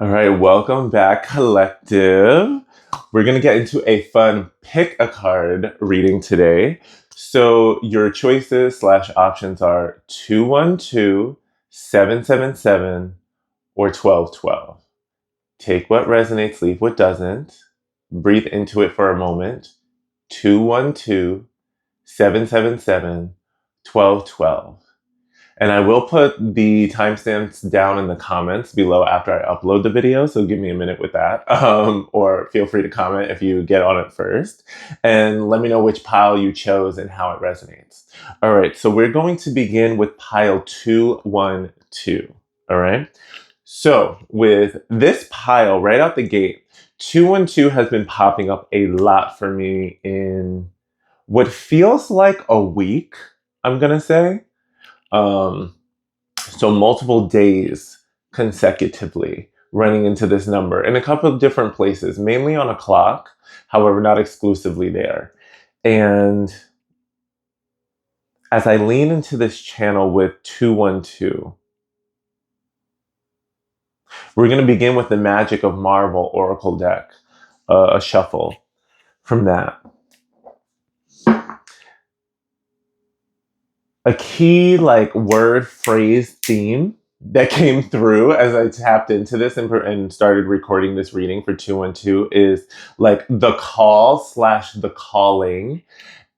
All right, welcome back, collective. We're going to get into a fun pick a card reading today. So, your choices slash options are 212, 777, or 1212. Take what resonates, leave what doesn't. Breathe into it for a moment. 212, 777, 1212. And I will put the timestamps down in the comments below after I upload the video, so give me a minute with that. Or feel free to comment if you get on it first. And let me know which pile you chose and how it resonates. All right, so we're going to begin with pile 212. All right? So with this pile right out the gate, 212 has been popping up a lot for me in what feels like a week, I'm going to say. So multiple days consecutively running into this number in a couple of different places, mainly on a clock, however, not exclusively there. And as I lean into this channel with 212, we're going to begin with the Magic of Marvel Oracle deck, a shuffle from that. A key word, phrase, theme that came through as I tapped into this and started recording this reading for 212 is like the call slash the calling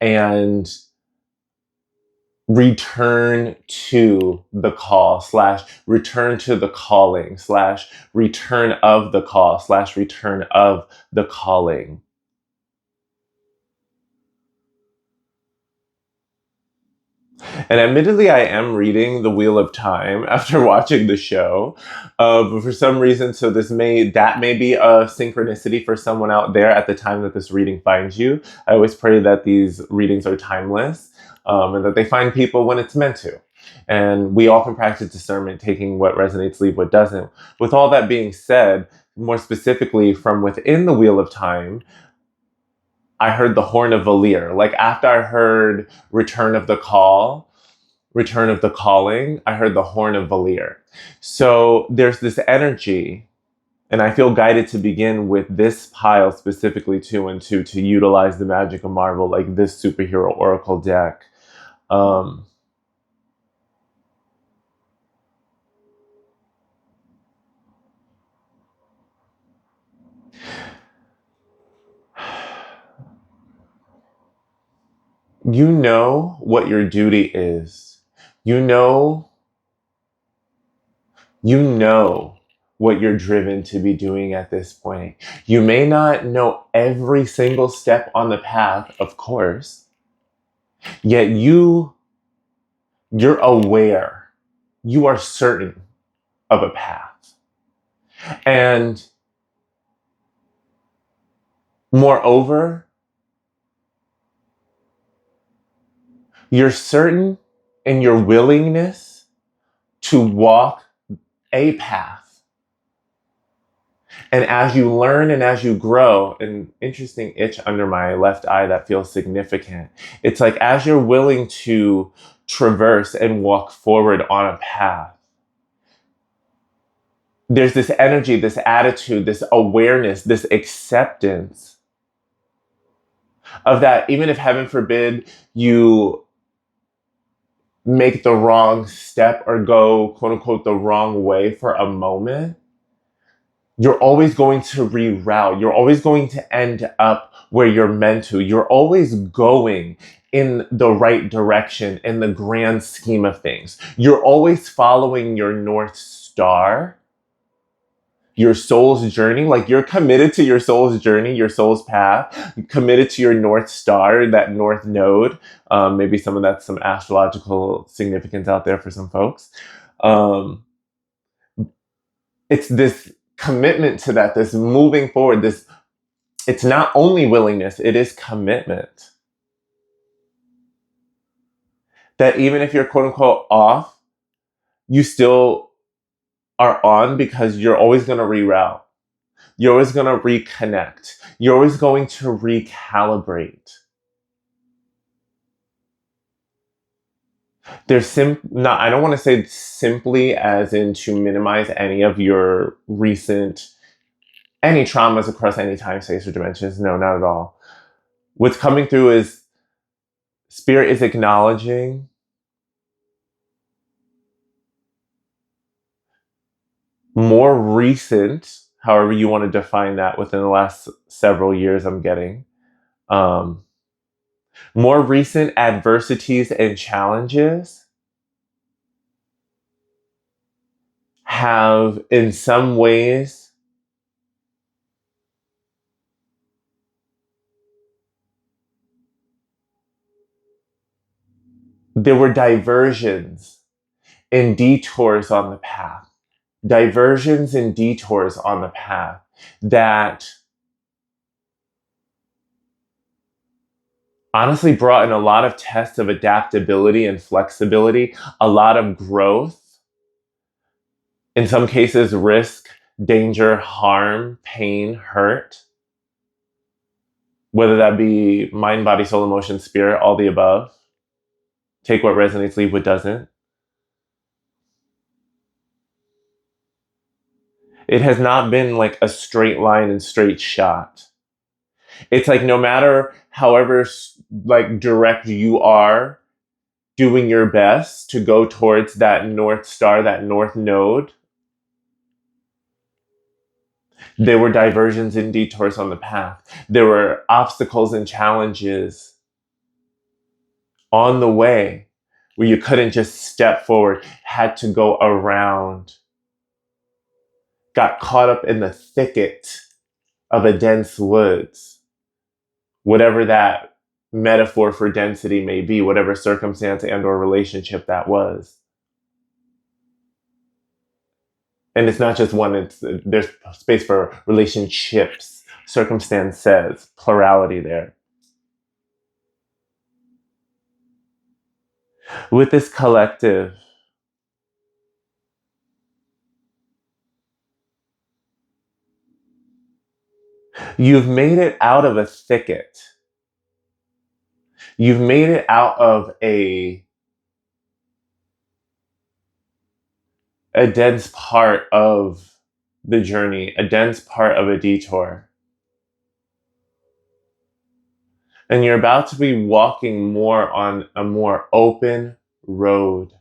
and return to the call slash return to the calling slash return of the call slash return of the calling. And admittedly, I am reading The Wheel of Time after watching the show. But for some reason, so that may be a synchronicity for someone out there at the time that this reading finds you. I always pray that these readings are timeless and that they find people when it's meant to. And we all can practice discernment, taking what resonates, leave what doesn't. With all that being said, more specifically from within The Wheel of Time, I heard the Horn of Valir. Like after I heard Return of the Call, Return of the Calling, I heard the Horn of Valir. So there's this energy, and I feel guided to begin with this pile, specifically 212, to utilize the Magic of Marvel, like this superhero oracle deck. You know what your duty is. You know what you're driven to be doing at this point. You may not know every single step on the path, of course, yet you're aware, you are certain of a path. And moreover, you're certain in your willingness to walk a path. And as you learn and as you grow, an interesting itch under my left eye that feels significant. It's like as you're willing to traverse and walk forward on a path, there's this energy, this attitude, this awareness, this acceptance of that, even if heaven forbid you make the wrong step or go quote unquote the wrong way for a moment, you're always going to reroute. You're always going to end up where you're meant to. You're always going in the right direction in the grand scheme of things. You're always following your North Star, your soul's journey. Like you're committed to your soul's journey, your soul's path, committed to your North Star, that North Node. Maybe some astrological significance out there for some folks. It's this commitment to that, this moving forward, it's not only willingness, it is commitment. That even if you're quote unquote off, you still are on because you're always going to reroute. You're always going to reconnect. You're always going to recalibrate. not, I don't want to say simply as in to minimize any of your any traumas across any time, space, or dimensions. No, not at all. What's coming through is spirit is acknowledging more recent, however you want to define that, within the last several years. I'm getting um, more recent adversities and challenges have in some ways there were diversions and detours on the path. Diversions and detours on the path that honestly brought in a lot of tests of adaptability and flexibility, a lot of growth, in some cases, risk, danger, harm, pain, hurt, whether that be mind, body, soul, emotion, spirit, all the above. Take what resonates, leave what doesn't. It has not been like a straight line and straight shot. It's like no matter however like direct you are doing your best to go towards that north star, that north node, there were diversions and detours on the path. There were obstacles and challenges on the way where you couldn't just step forward, had to go around, got caught up in the thicket of a dense woods, whatever that metaphor for density may be, whatever circumstance and or relationship that was. And it's not just one, there's space for relationships, circumstances, plurality there. With this collective, you've made it out of a thicket. You've made it out of a dense part of the journey, a dense part of a detour. And you're about to be walking more on a more open road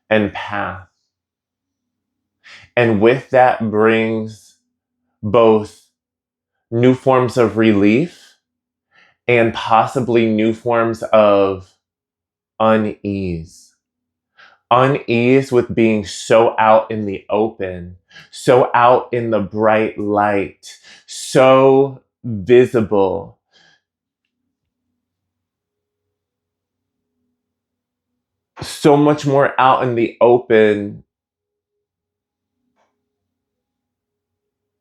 and path. And with that brings both new forms of relief and possibly new forms of unease. Unease with being so out in the open, so out in the bright light, so visible. So much more out in the open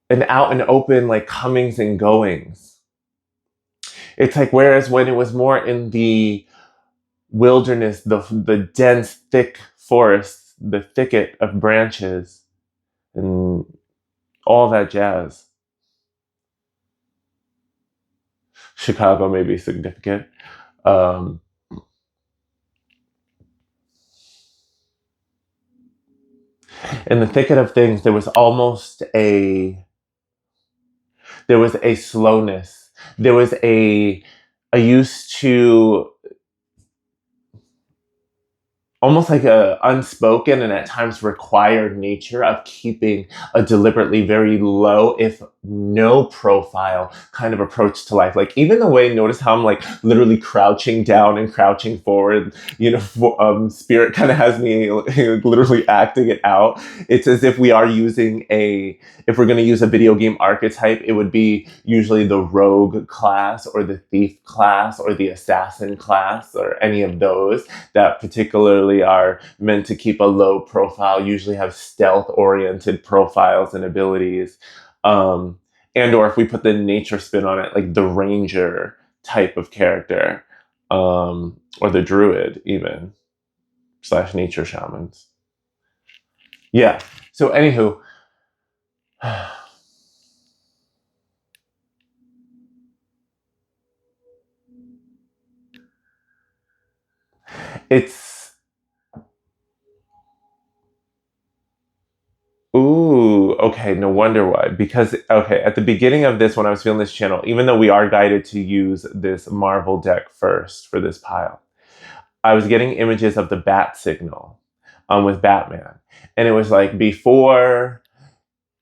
and out and open, like comings and goings. It's like, whereas when it was more in the wilderness, the dense, thick forest, the thicket of branches, and all that jazz. Chicago may be significant. Um, in the thicket of things, there was a slowness. There was I used to almost like a unspoken and at times required nature of keeping a deliberately very low, if no profile kind of approach to life. Like even the way, notice how I'm like literally crouching down and crouching forward, spirit kind of has me literally acting it out. It's as if we are using if we're going to use a video game archetype, it would be usually the rogue class or the thief class or the assassin class or any of those that particularly are meant to keep a low profile, usually have stealth oriented profiles and abilities. And or if we put the nature spin on it, like the ranger type of character, or the druid even, / nature shamans. Yeah. So anywho, it's okay, no wonder why. Because, okay, at the beginning of this, when I was feeling this channel, even though we are guided to use this Marvel deck first for this pile, I was getting images of the bat signal with Batman. And it was like before,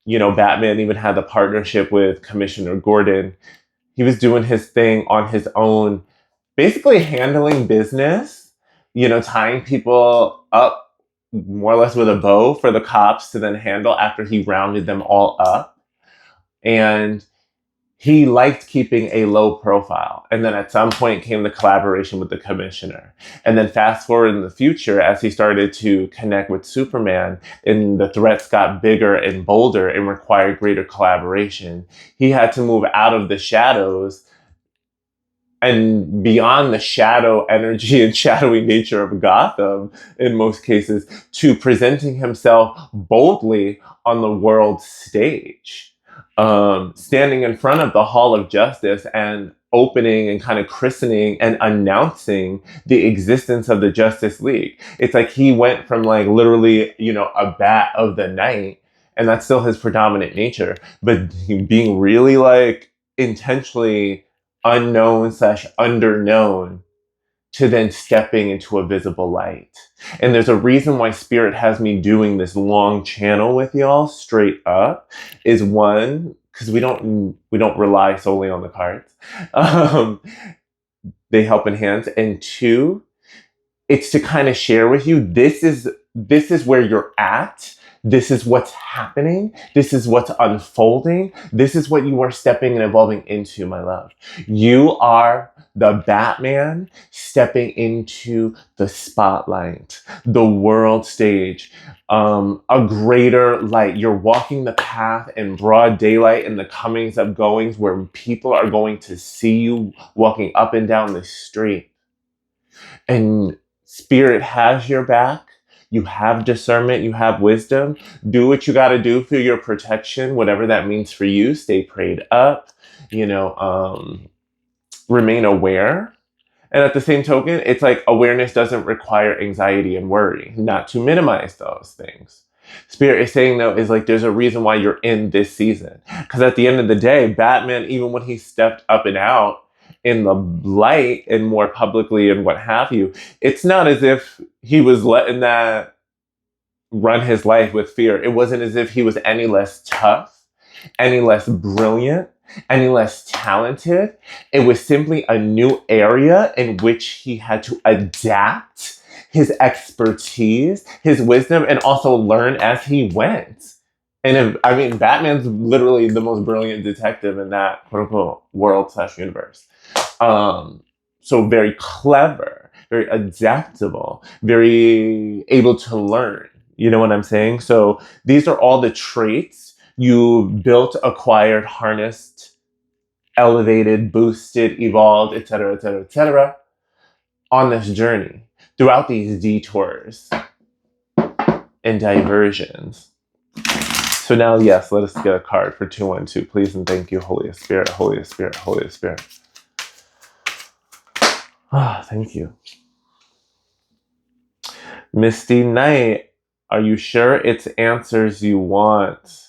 Batman even had the partnership with Commissioner Gordon, he was doing his thing on his own, basically handling business, tying people up more or less with a bow for the cops to then handle after he rounded them all up. And he liked keeping a low profile. And then at some point came the collaboration with the commissioner. And then fast forward in the future, as he started to connect with Superman and the threats got bigger and bolder and required greater collaboration, he had to move out of the shadows and beyond the shadow energy and shadowy nature of Gotham, in most cases, to presenting himself boldly on the world stage, standing in front of the Hall of Justice and opening and kind of christening and announcing the existence of the Justice League. It's like he went from like literally, a bat of the night, and that's still his predominant nature, but being really like intentionally unknown slash underknown to then stepping into a visible light. And there's a reason why Spirit has me doing this long channel with y'all straight up is one, because we don't rely solely on the cards. They help enhance. And two, it's to kind of share with you, this is where you're at. This is what's happening. This is what's unfolding. This is what you are stepping and evolving into, my love. You are the Batman stepping into the spotlight, the world stage, a greater light. You're walking the path in broad daylight in the comings of goings where people are going to see you walking up and down the street. And Spirit has your back. You have discernment, you have wisdom. Do what you got to do for your protection, whatever that means for you. Stay prayed up, remain aware. And at the same token, it's like awareness doesn't require anxiety and worry, not to minimize those things. Spirit is saying, though, is like there's a reason why you're in this season. Because at the end of the day, Batman, even when he stepped up and out in the light and more publicly and what have you, it's not as if he was letting that run his life with fear. It wasn't as if he was any less tough, any less brilliant, any less talented. It was simply a new area in which he had to adapt his expertise, his wisdom, and also learn as he went. And Batman's literally the most brilliant detective in that quote unquote world / universe. So very clever, very adaptable, very able to learn. You know what I'm saying? So these are all the traits you built, acquired, harnessed, elevated, boosted, evolved, etc., etc., etc., on this journey throughout these detours and diversions. So now, yes, let us get a card for 212, please, and thank you, Holy Spirit, Holy Spirit, Holy Spirit. Thank you. Misty Knight, are you sure it's answers you want?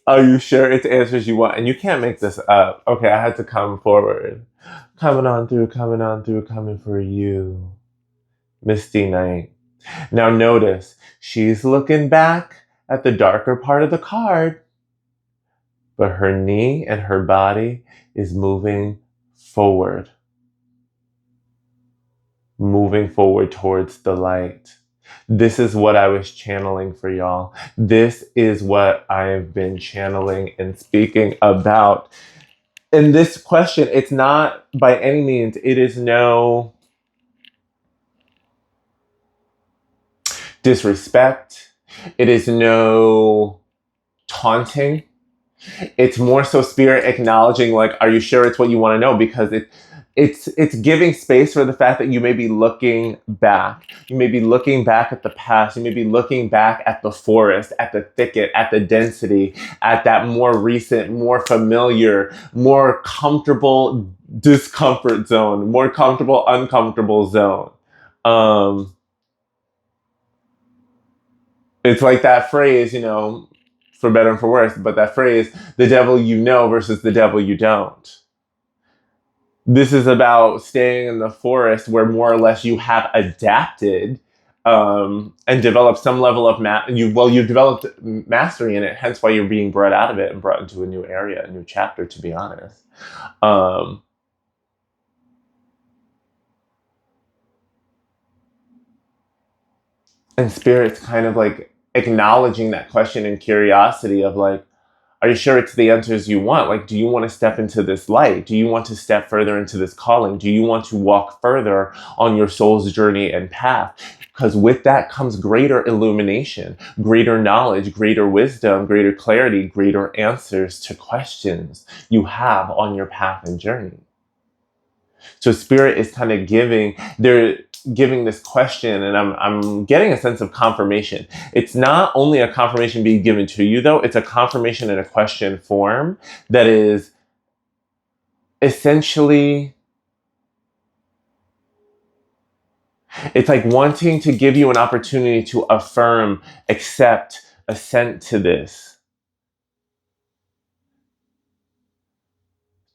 Are you sure it's answers you want? And you can't make this up. Okay, I had to come forward. Coming on through, coming for you. Misty Knight. Now notice, she's looking back at the darker part of the card, but her knee and her body is moving forward. Moving forward towards the light. This is what I was channeling for y'all. This is what I've been channeling and speaking about. And this question, it's not by any means, it is no disrespect. It is no taunting. It's more so Spirit acknowledging, like, are you sure it's what you want to know? Because it's giving space for the fact that you may be looking back. You may be looking back at the past. You may be looking back at the forest, at the thicket, at the density, at that more recent, more familiar, more comfortable discomfort zone, more comfortable, uncomfortable zone. Um, it's like that phrase, for better and for worse, but that phrase, the devil you know versus the devil you don't. This is about staying in the forest where more or less you have adapted and developed some level of you've developed mastery in it, hence why you're being brought out of it and brought into a new area, a new chapter, to be honest. Um, and spirit's kind of like acknowledging that question and curiosity of like, are you sure it's the answers you want? Like, do you want to step into this light? Do you want to step further into this calling? Do you want to walk further on your soul's journey and path? Because with that comes greater illumination, greater knowledge, greater wisdom, greater clarity, greater answers to questions you have on your path and journey. So spirit is kind of they're giving this question, and I'm getting a sense of confirmation. It's not only a confirmation being given to you though, it's a confirmation in a question form that is essentially, it's like wanting to give you an opportunity to affirm, accept, assent to this,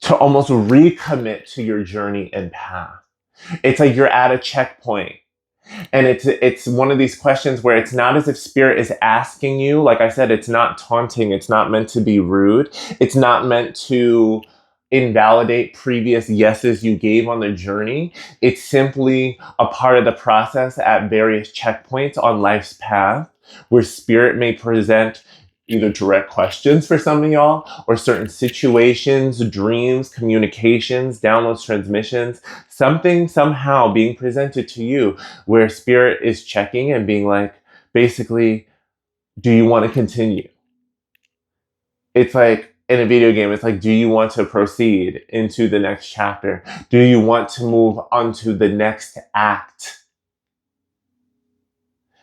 to almost recommit to your journey and path. It's like you're at a checkpoint. And it's one of these questions where it's not as if spirit is asking you. Like I said, it's not taunting. It's not meant to be rude. It's not meant to invalidate previous yeses you gave on the journey. It's simply a part of the process at various checkpoints on life's path where spirit may present either direct questions for some of y'all or certain situations, dreams, communications, downloads, transmissions, something somehow being presented to you where spirit is checking and being like, basically, do you want to continue? It's like in a video game, it's like, do you want to proceed into the next chapter? Do you want to move on to the next act?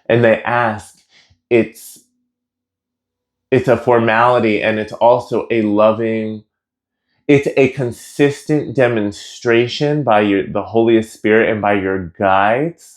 And they ask, it's a formality, and it's also it's a consistent demonstration by the Holy Spirit and by your guides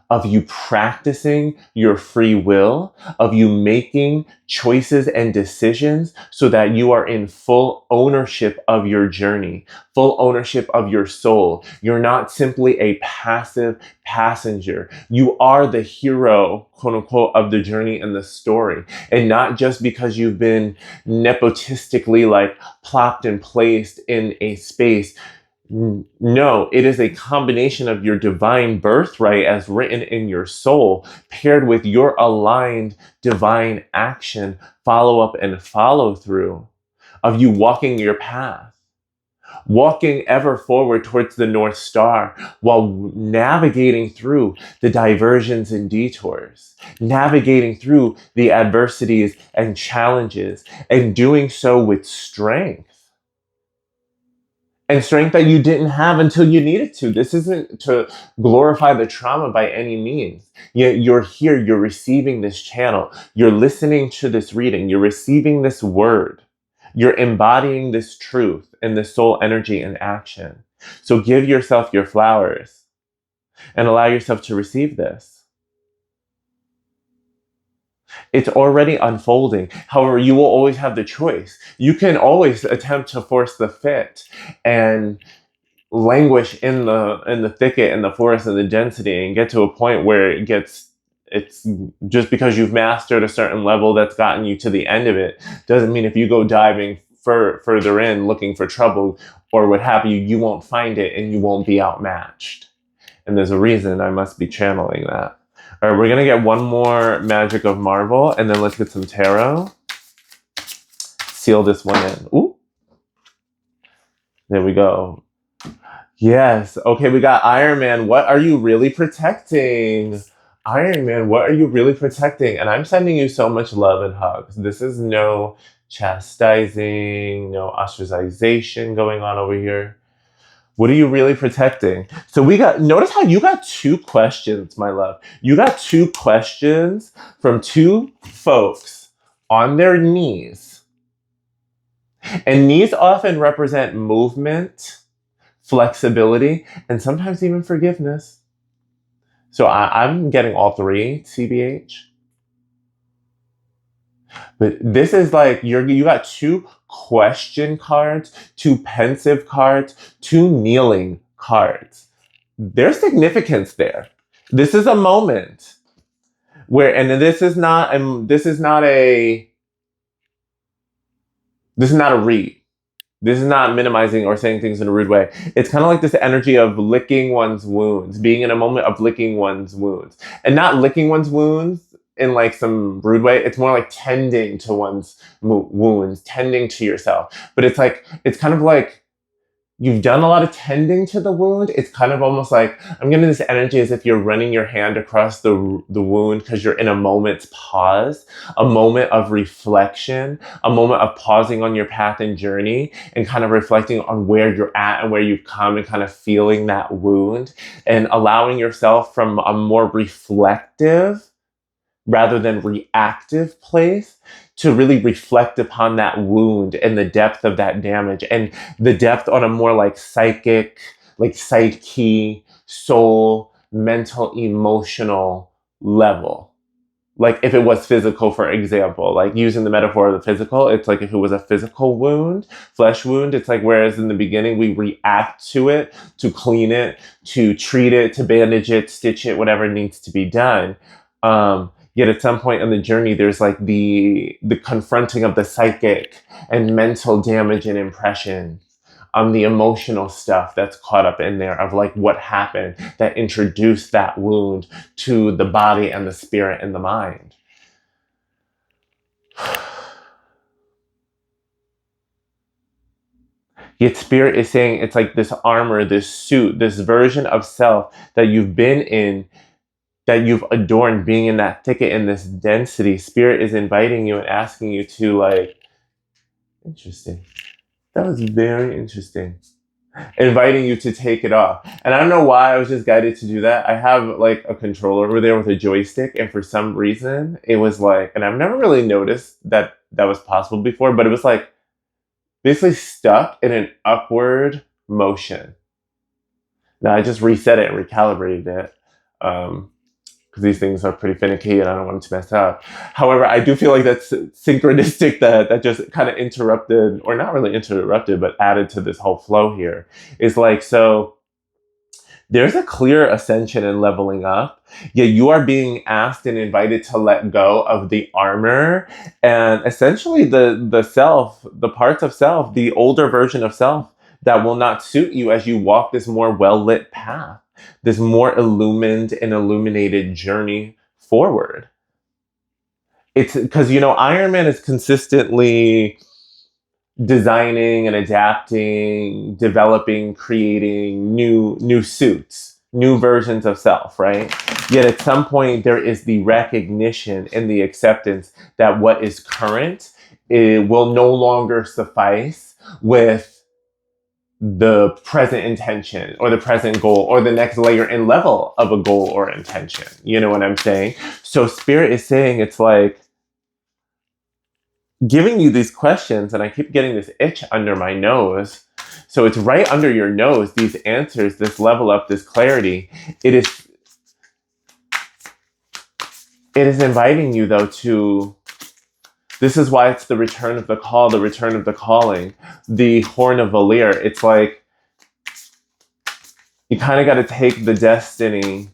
of you practicing your free will, of you making choices and decisions so that you are in full ownership of your journey, full ownership of your soul. You're not simply a passive passenger. You are the hero, quote unquote, of the journey and the story. And not just because you've been nepotistically like plopped and placed in a space. No, it is a combination of your divine birthright as written in your soul, paired with your aligned divine action, follow up and follow through of you walking your path, walking ever forward towards the North Star while navigating through the diversions and detours, navigating through the adversities and challenges, and doing so with strength. And strength that you didn't have until you needed to. This isn't to glorify the trauma by any means. You're here, you're receiving this channel, you're listening to this reading, you're receiving this word, you're embodying this truth and this soul energy in action. So give yourself your flowers and allow yourself to receive this. It's already unfolding. However, you will always have the choice. You can always attempt to force the fit and languish in the thicket and the forest and the density and get to a point where it's just because you've mastered a certain level that's gotten you to the end of it doesn't mean if you go diving further in looking for trouble or what have you, you won't find it and you won't be outmatched. And there's a reason I must be channeling that. All right, we're gonna get one more Magic of Marvel and then let's get some tarot. Seal this one in. Ooh. There we go. Yes. Okay, we got Iron Man. What are you really protecting? Iron Man, what are you really protecting? And I'm sending you so much love and hugs. This is no chastising, no ostracization going on over here. What are you really protecting? So notice how you got two questions, my love. You got two questions from two folks on their knees. And knees often represent movement, flexibility, and sometimes even forgiveness. So I'm getting all three, CBH. But this is like you got two question cards, two pensive cards, two kneeling cards. There's significance there. This is a moment where, and this is not a read. This is not minimizing or saying things in a rude way. It's kind of like this energy of licking one's wounds, being in a moment of licking one's wounds. And not licking one's wounds in like some rude way. It's more like tending to one's wounds, tending to yourself. But it's kind of like you've done a lot of tending to the wound. It's kind of almost like I'm getting this energy as if you're running your hand across the wound because you're in a moment's pause, a moment of reflection, a moment of pausing on your path and journey and kind of reflecting on where you're at and where you've come and kind of feeling that wound and allowing yourself from a more reflective rather than reactive place to really reflect upon that wound and the depth of that damage and the depth on a more like psychic, like psyche, soul, mental, emotional level. Like if it was physical, for example, like using the metaphor of the physical, it's like if it was a physical wound, flesh wound, it's like whereas in the beginning we react to it, to clean it, to treat it, to bandage it, stitch it, whatever needs to be done. Yet at some point in the journey, there's like the confronting of the psychic and mental damage and impression, the emotional stuff that's caught up in there of like what happened that introduced that wound to the body and the spirit and the mind. Yet spirit is saying it's like this armor, this suit, this version of self that you've been in, that you've adorned, being in that thicket, in this density. Spirit is inviting you and asking you to like, interesting. That was very interesting. Inviting you to take it off. And I don't know why I was just guided to do that. I have like a controller over there with a joystick, and for some reason it was like, and I've never really noticed that that was possible before, but it was like basically stuck in an upward motion. Now I just reset it and recalibrated it. Because these things are pretty finicky and I don't want it to mess up. However, I do feel like that's synchronistic that just kind of interrupted, or not really interrupted, but added to this whole flow here. Is like, so there's a clear ascension and leveling up, yet you are being asked and invited to let go of the armor and essentially the self, the parts of self, the older version of self that will not suit you as you walk this more well-lit path, this more illumined and illuminated journey forward. It's because, Iron Man is consistently designing and adapting, developing, creating new suits, new versions of self, right? Yet at some point there is the recognition and the acceptance that what is current, it will no longer suffice with the present intention or the present goal or the next layer and level of a goal or intention. You know what I'm saying? So spirit is saying it's like giving you these questions, and I keep getting this itch under my nose. So it's right under your nose, these answers, this level up, this clarity. It is inviting you though to, this is why it's the return of the call, the return of the calling, the horn of Valir. It's like, you kind of got to take the destiny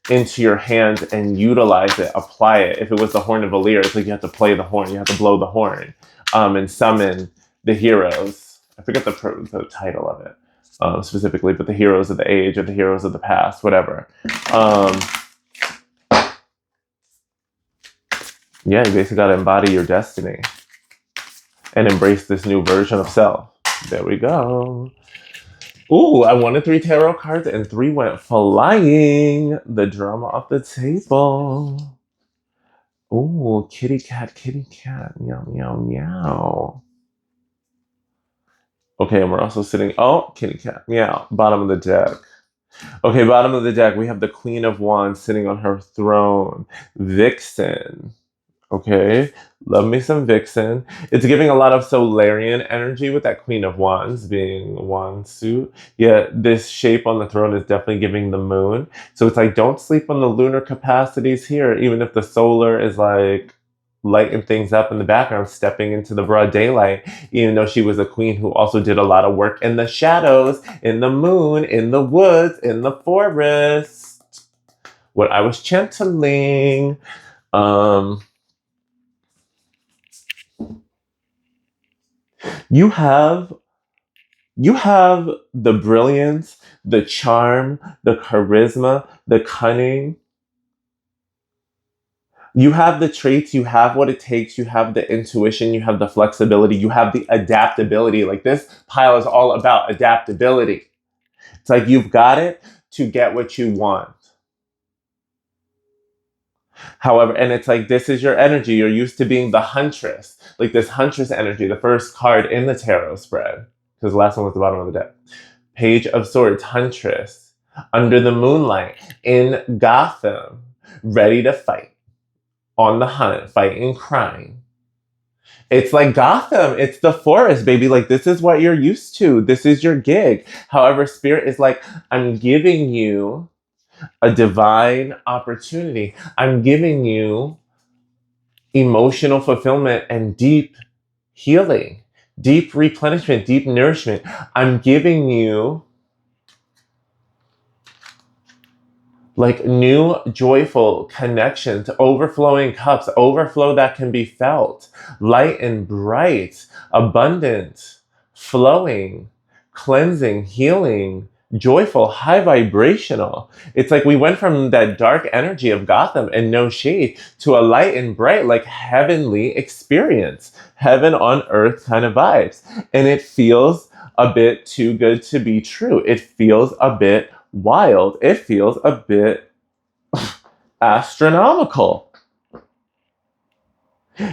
into your hands and utilize it, apply it. If it was the horn of Valir, it's like you have to play the horn, you have to blow the horn, and summon the heroes. I forget the title of it specifically, but the heroes of the age or the heroes of the past, whatever. Yeah, you basically got to embody your destiny and embrace this new version of self. There we go. Ooh, I wanted 3 tarot cards and 3 went flying. The drama off the table. Ooh, kitty cat, meow, meow, meow. Okay, and we're also sitting, oh, kitty cat, meow, bottom of the deck. Okay, bottom of the deck, we have the Queen of Wands sitting on her throne. Vixen. Okay, love me some Vixen. It's giving a lot of Solarian energy with that Queen of Wands being wand suit. Yeah, this shape on the throne is definitely giving the moon. So it's like, don't sleep on the lunar capacities here, even if the solar is like lighting things up in the background, stepping into the broad daylight, even though she was a queen who also did a lot of work in the shadows, in the moon, in the woods, in the forest. When I was channeling. Um, you have you have the brilliance, the charm, the charisma, the cunning. You have the traits, you have what it takes, you have the intuition, you have the flexibility, you have the adaptability. Like this pile is all about adaptability. It's like you've got it to get what you want. However, and it's like this is your energy. You're used to being the huntress, like this huntress energy, the first card in the tarot spread, because the last one was the bottom of the deck. Page of Swords, Huntress, under the moonlight, in Gotham, ready to fight, on the hunt, fighting crime. It's like Gotham, it's the forest, baby. Like, this is what you're used to. This is your gig. However, Spirit is like, I'm giving you a divine opportunity. I'm giving you emotional fulfillment and deep healing, deep replenishment, deep nourishment. I'm giving you like new joyful connections, overflowing cups, overflow that can be felt, light and bright, abundant, flowing, cleansing, healing, joyful, high vibrational. It's like we went from that dark energy of Gotham and no shade to a light and bright, like heavenly experience, heaven on earth kind of vibes. And it feels a bit too good to be true. It feels a bit wild. It feels a bit astronomical.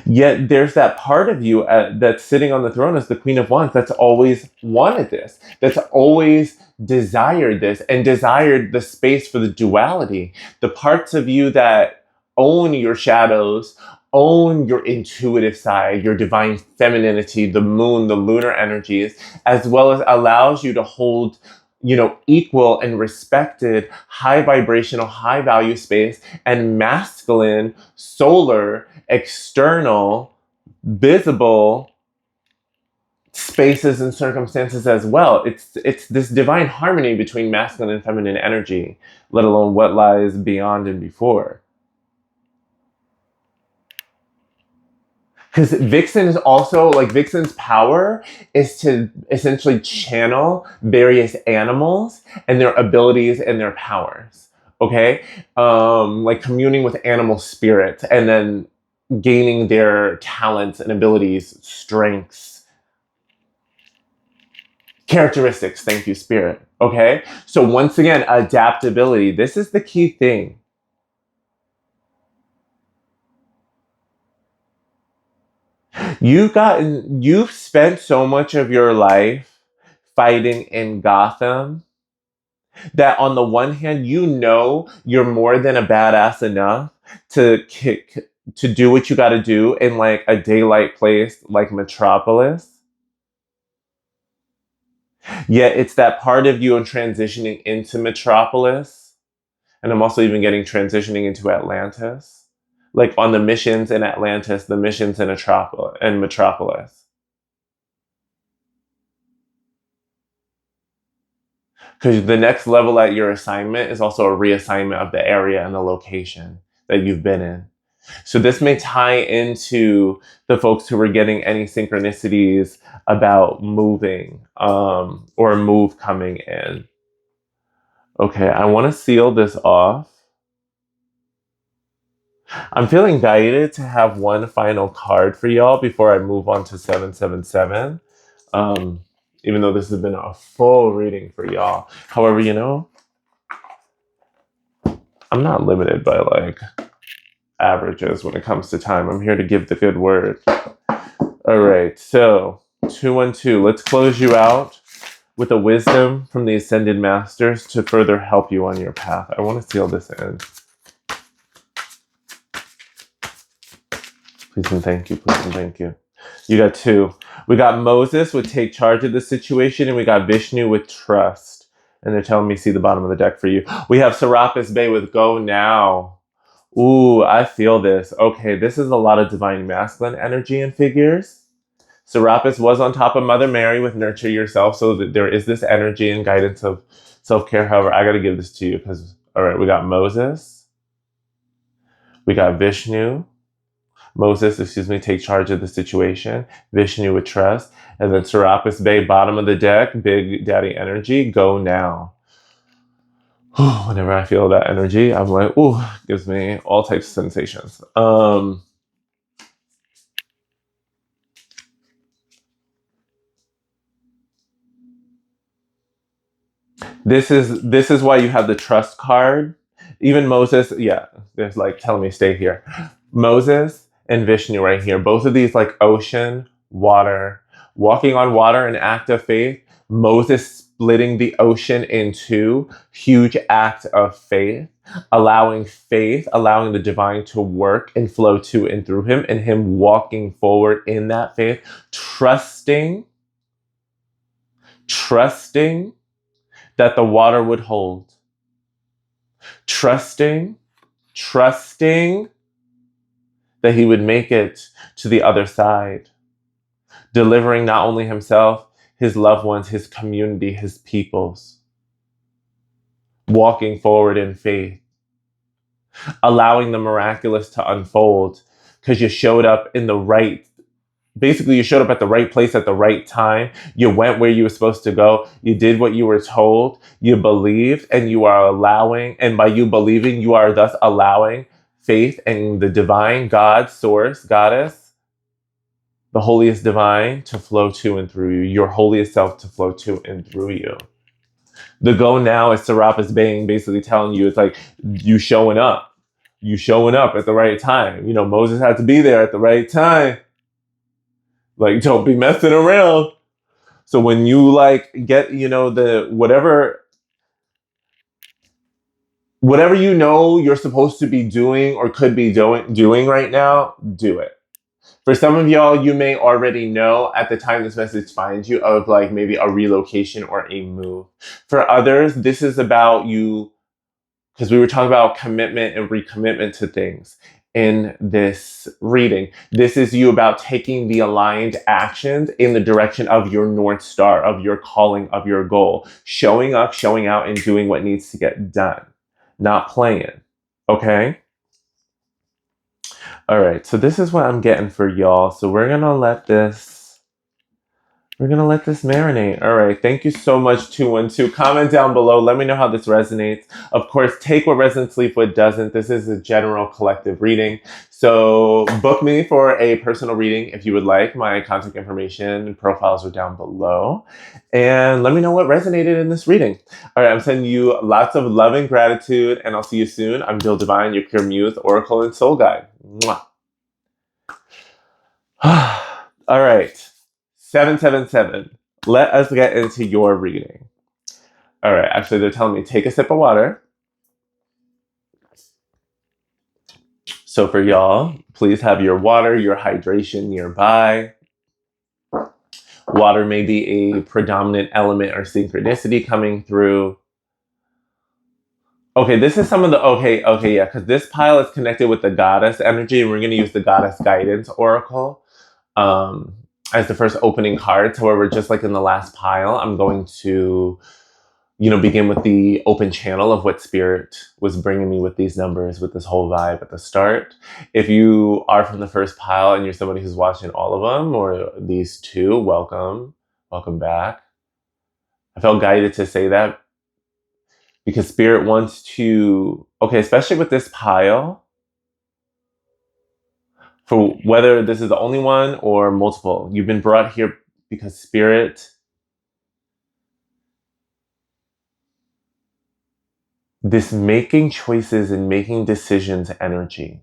Yet there's that part of you that's sitting on the throne as the Queen of Wands that's always wanted this, that's always desired this, and desired the space for the duality. The parts of you that own your shadows, own your intuitive side, your divine femininity, the moon, the lunar energies, as well as allows you to hold, equal and respected, high vibrational, high value space, and masculine, solar, external, visible spaces and circumstances as well. It's this divine harmony between masculine and feminine energy, let alone what lies beyond and before. Because Vixen is also, like, Vixen's power is to essentially channel various animals and their abilities and their powers. Okay? Like communing with animal spirits and then gaining their talents and abilities, strengths, characteristics. Thank you, Spirit. Okay? So, once again, adaptability. This is the key thing. You've spent so much of your life fighting in Gotham that on the one hand, you're more than a badass enough to do what you got to do in like a daylight place like Metropolis. Yet it's that part of you in transitioning into Metropolis, and I'm also even getting transitioning into Atlantis. Like on the missions in Atlantis, the missions in Metropolis. Because the next level at your assignment is also a reassignment of the area and the location that you've been in. So this may tie into the folks who were getting any synchronicities about moving or a move coming in. Okay, I want to seal this off. I'm feeling guided to have one final card for y'all before I move on to 777. Even though this has been a full reading for y'all. However, I'm not limited by like averages when it comes to time. I'm here to give the good word. All right, so 212. Let's close you out with a wisdom from the Ascended Masters to further help you on your path. I want to seal this in. Please and thank you. Please and thank you. You got 2. We got Moses with take charge of the situation, and we got Vishnu with trust. And they're telling me see the bottom of the deck for you. We have Serapis Bey with go now. Ooh, I feel this. Okay, this is a lot of divine masculine energy and figures. Serapis was on top of Mother Mary with nurture yourself, so that there is this energy and guidance of self-care. However, I got to give this to you because, all right, we got Moses. We got Vishnu. Moses, take charge of the situation. Vishnu with trust. And then Serapis Bey, bottom of the deck, big daddy energy, go now. Whenever I feel that energy, I'm like, ooh, gives me all types of sensations. This is why you have the trust card. Even Moses, yeah, there's like telling me stay here. Moses and Vishnu right here. Both of these like ocean, water, walking on water, an act of faith. Moses splitting the ocean in 2, huge act of faith. Allowing the divine to work and flow to and through him, and him walking forward in that faith, trusting that the water would hold. Trusting that he would make it to the other side. Delivering not only himself, his loved ones, his community, his peoples. Walking forward in faith. Allowing the miraculous to unfold because you showed up in the right, basically you showed up at the right place at the right time. You went where you were supposed to go. You did what you were told. You believed, and you are allowing, and by you believing, you are thus allowing faith and the divine God, source, goddess, the holiest divine to flow to and through you, your holiest self to flow to and through you. The go now is Serapis Bey basically telling you, it's like you showing up at the right time. Moses had to be there at the right time. Like, don't be messing around. So when you like get, the whatever you're supposed to be doing or could be doing right now, do it. For some of y'all, you may already know at the time this message finds you of like maybe a relocation or a move. For others, this is about you, because we were talking about commitment and recommitment to things in this reading. This is you about taking the aligned actions in the direction of your North Star, of your calling, of your goal. Showing up, showing out, and doing what needs to get done. Not playing. Okay? All right, so this is what I'm getting for y'all. So we're gonna let this marinate. All right, thank you so much, 212. Comment down below. Let me know how this resonates. Of course, take what resonates, leave what doesn't. This is a general collective reading. So book me for a personal reading if you would like. My contact information and profiles are down below. And let me know what resonated in this reading. All right, I'm sending you lots of love and gratitude, and I'll see you soon. I'm Dil Divine, your pure muse, oracle, and soul guide. Mwah. All right. 777. Let us get into your reading. All right. Actually, they're telling me take a sip of water. So for y'all, please have your water, your hydration nearby. Water may be a predominant element or synchronicity coming through. Okay, this is some of the, yeah, because this pile is connected with the goddess energy, and we're going to use the goddess guidance oracle as the first opening cards. However, just like in the last pile, I'm going to, begin with the open channel of what spirit was bringing me with these numbers, with this whole vibe at the start. If you are from the first pile and you're somebody who's watching all of them or these 2, welcome back. I felt guided to say that because spirit wants to, especially with this pile, for whether this is the only one or multiple, you've been brought here because spirit, this making choices and making decisions energy,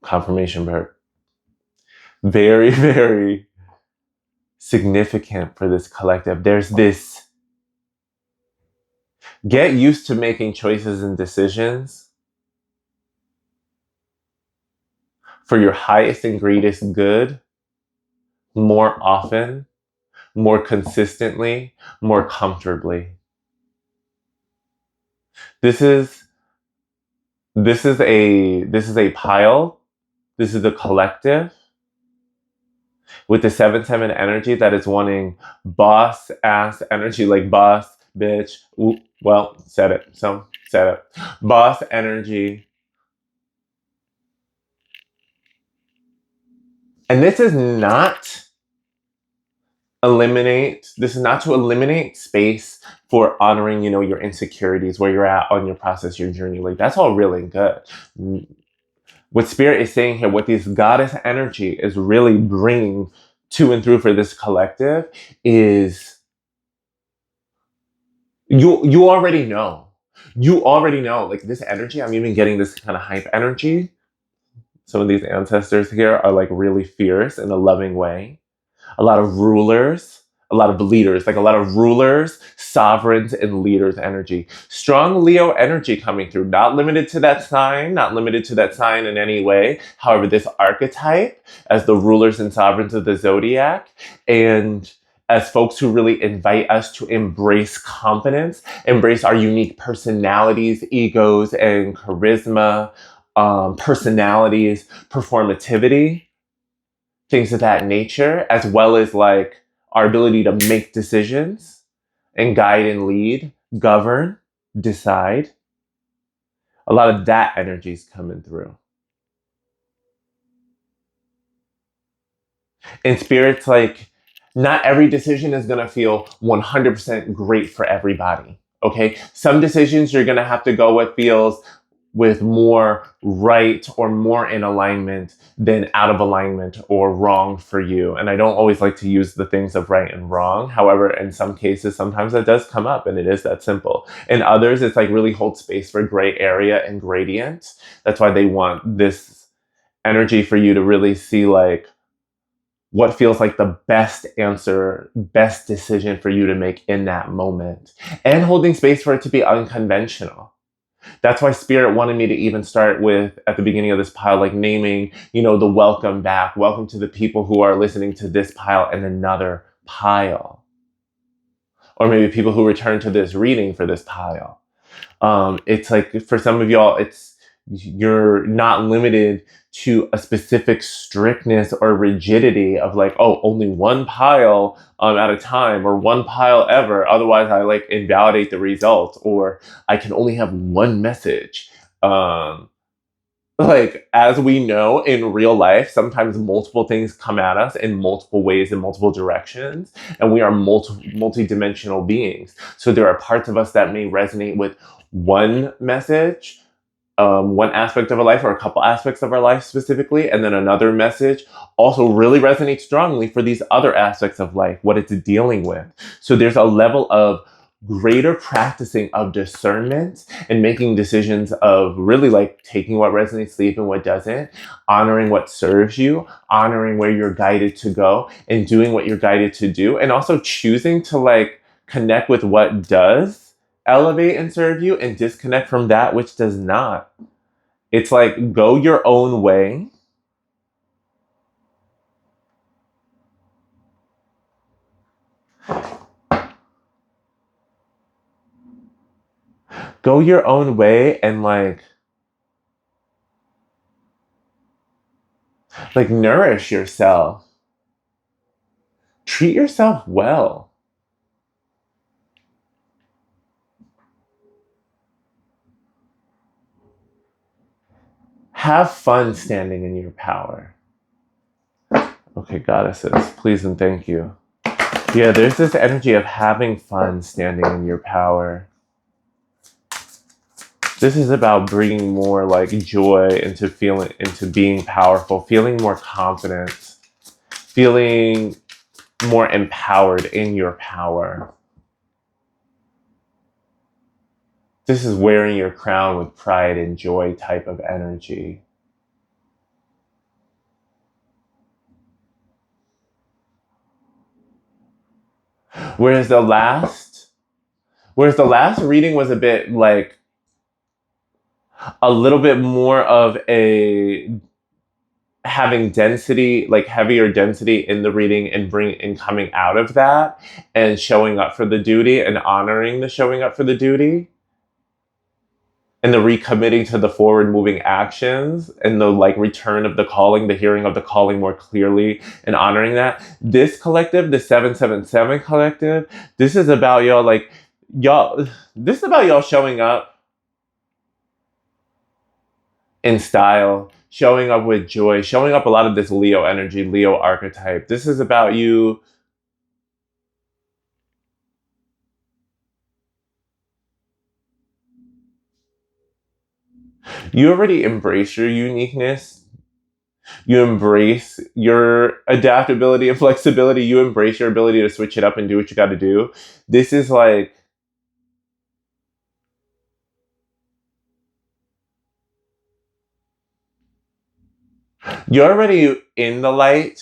confirmation bird, very, very significant for this collective. There's this get used to making choices and decisions for your highest and greatest good more often, more consistently, more comfortably. This is a pile. This is a collective with the 7-7 energy that is wanting boss ass energy, like boss, bitch. Ooh, well, said it. So said it. Boss energy. And this is not to eliminate space for honoring, your insecurities, where you're at on your process, your journey. Like, that's all really good. What Spirit is saying here, what this goddess energy is really bringing to and through for this collective is you already know. You already know. Like, this energy, I'm even getting this kind of hype energy. Some of these ancestors here are like really fierce in a loving way. A lot of rulers, a lot of leaders, like a lot of rulers, sovereigns, and leaders energy. Strong Leo energy coming through, not limited to that sign, not limited to that sign in any way. However, this archetype as the rulers and sovereigns of the zodiac, and as folks who really invite us to embrace confidence, embrace our unique personalities, egos, and charisma, personalities, performativity, things of that nature, as well as like our ability to make decisions and guide and lead, govern, decide. A lot of that energy is coming through. And Spirit's like, not every decision is going to feel 100% great for everybody. Okay. Some decisions you're going to have to go with more right or more in alignment than out of alignment or wrong for you. And I don't always like to use the things of right and wrong. However, in some cases, sometimes that does come up and it is that simple. In others, it's like really hold space for gray area and gradient. That's why they want this energy for you to really see like what feels like the best answer, best decision for you to make in that moment, and holding space for it to be unconventional. That's why Spirit wanted me to even start with, at the beginning of this pile, like naming, the welcome back. Welcome to the people who are listening to this pile and another pile. Or maybe people who return to this reading for this pile. It's like, for some of y'all, you're not limited to a specific strictness or rigidity of like, oh, only one pile at a time, or one pile ever. Otherwise, I like invalidate the result, or I can only have one message. Like, as we know in real life, sometimes multiple things come at us in multiple ways, in multiple directions, and we are multi-dimensional beings. So there are parts of us that may resonate with one message, one aspect of our life, or a couple aspects of our life specifically, and then another message also really resonates strongly for these other aspects of life, what it's dealing with. So there's a level of greater practicing of discernment and making decisions of really like taking what resonates, leaving what doesn't, honoring what serves you, honoring where you're guided to go, and doing what you're guided to do, and also choosing to like connect with what does elevate and serve you and disconnect from that which does not. It's like, go your own way. Go your own way and like nourish yourself. Treat yourself well. Have fun standing in your power. Okay, goddesses, please and thank you. Yeah, there's this energy of having fun standing in your power. This is about bringing more like joy into being powerful, feeling more confident, feeling more empowered in your power. This is wearing your crown with pride and joy type of energy. Whereas the last, whereas the last reading was a bit like a little bit more of a having density, like heavier density in the reading and coming out of that and showing up for the duty and honoring the showing up for the duty and the recommitting to the forward moving actions and the like return of the calling, the hearing of the calling more clearly and honoring that. This collective, the 777 collective, this is about y'all like y'all this is about y'all showing up in style, showing up with joy, showing up a lot of this Leo energy, Leo archetype. This is about you. You already embrace your uniqueness. You embrace your adaptability and flexibility. You embrace your ability to switch it up and do what you got to do. This is like, you're already in the light.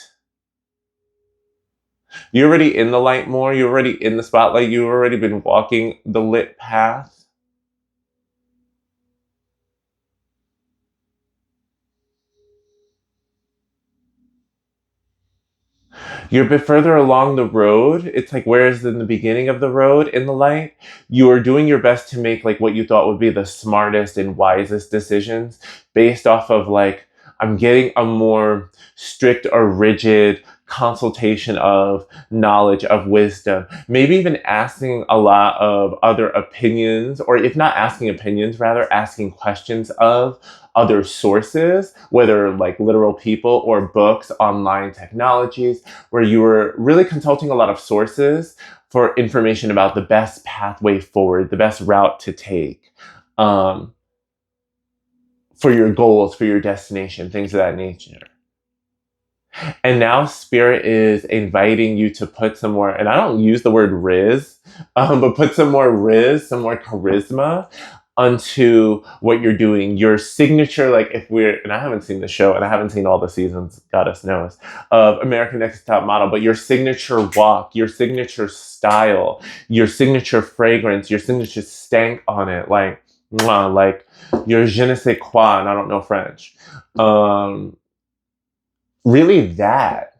You're already in the light more. You're already in the spotlight. You've already been walking the lit path. You're a bit further along the road. It's like, whereas in the beginning of the road in the light, you are doing your best to make like what you thought would be the smartest and wisest decisions based off of like, I'm getting a more strict or rigid consultation of knowledge, of wisdom, maybe even asking a lot of other opinions, or if not asking opinions, rather asking questions of other sources, whether like literal people or books, online technologies, where you were really consulting a lot of sources for information about the best pathway forward, the best route to take um, for your goals, for your destination, things of that nature. And now Spirit is inviting you to put some more, and I don't use the word riz, but put some more riz, some more charisma onto what you're doing. Your signature, like if we're, and I haven't seen the show and I haven't seen all the seasons, goddess knows, of American Next Top Model, but your signature walk, your signature style, your signature fragrance, your signature stank on it, like, mwah, like your je ne sais quoi, and I don't know French. Um, Really that.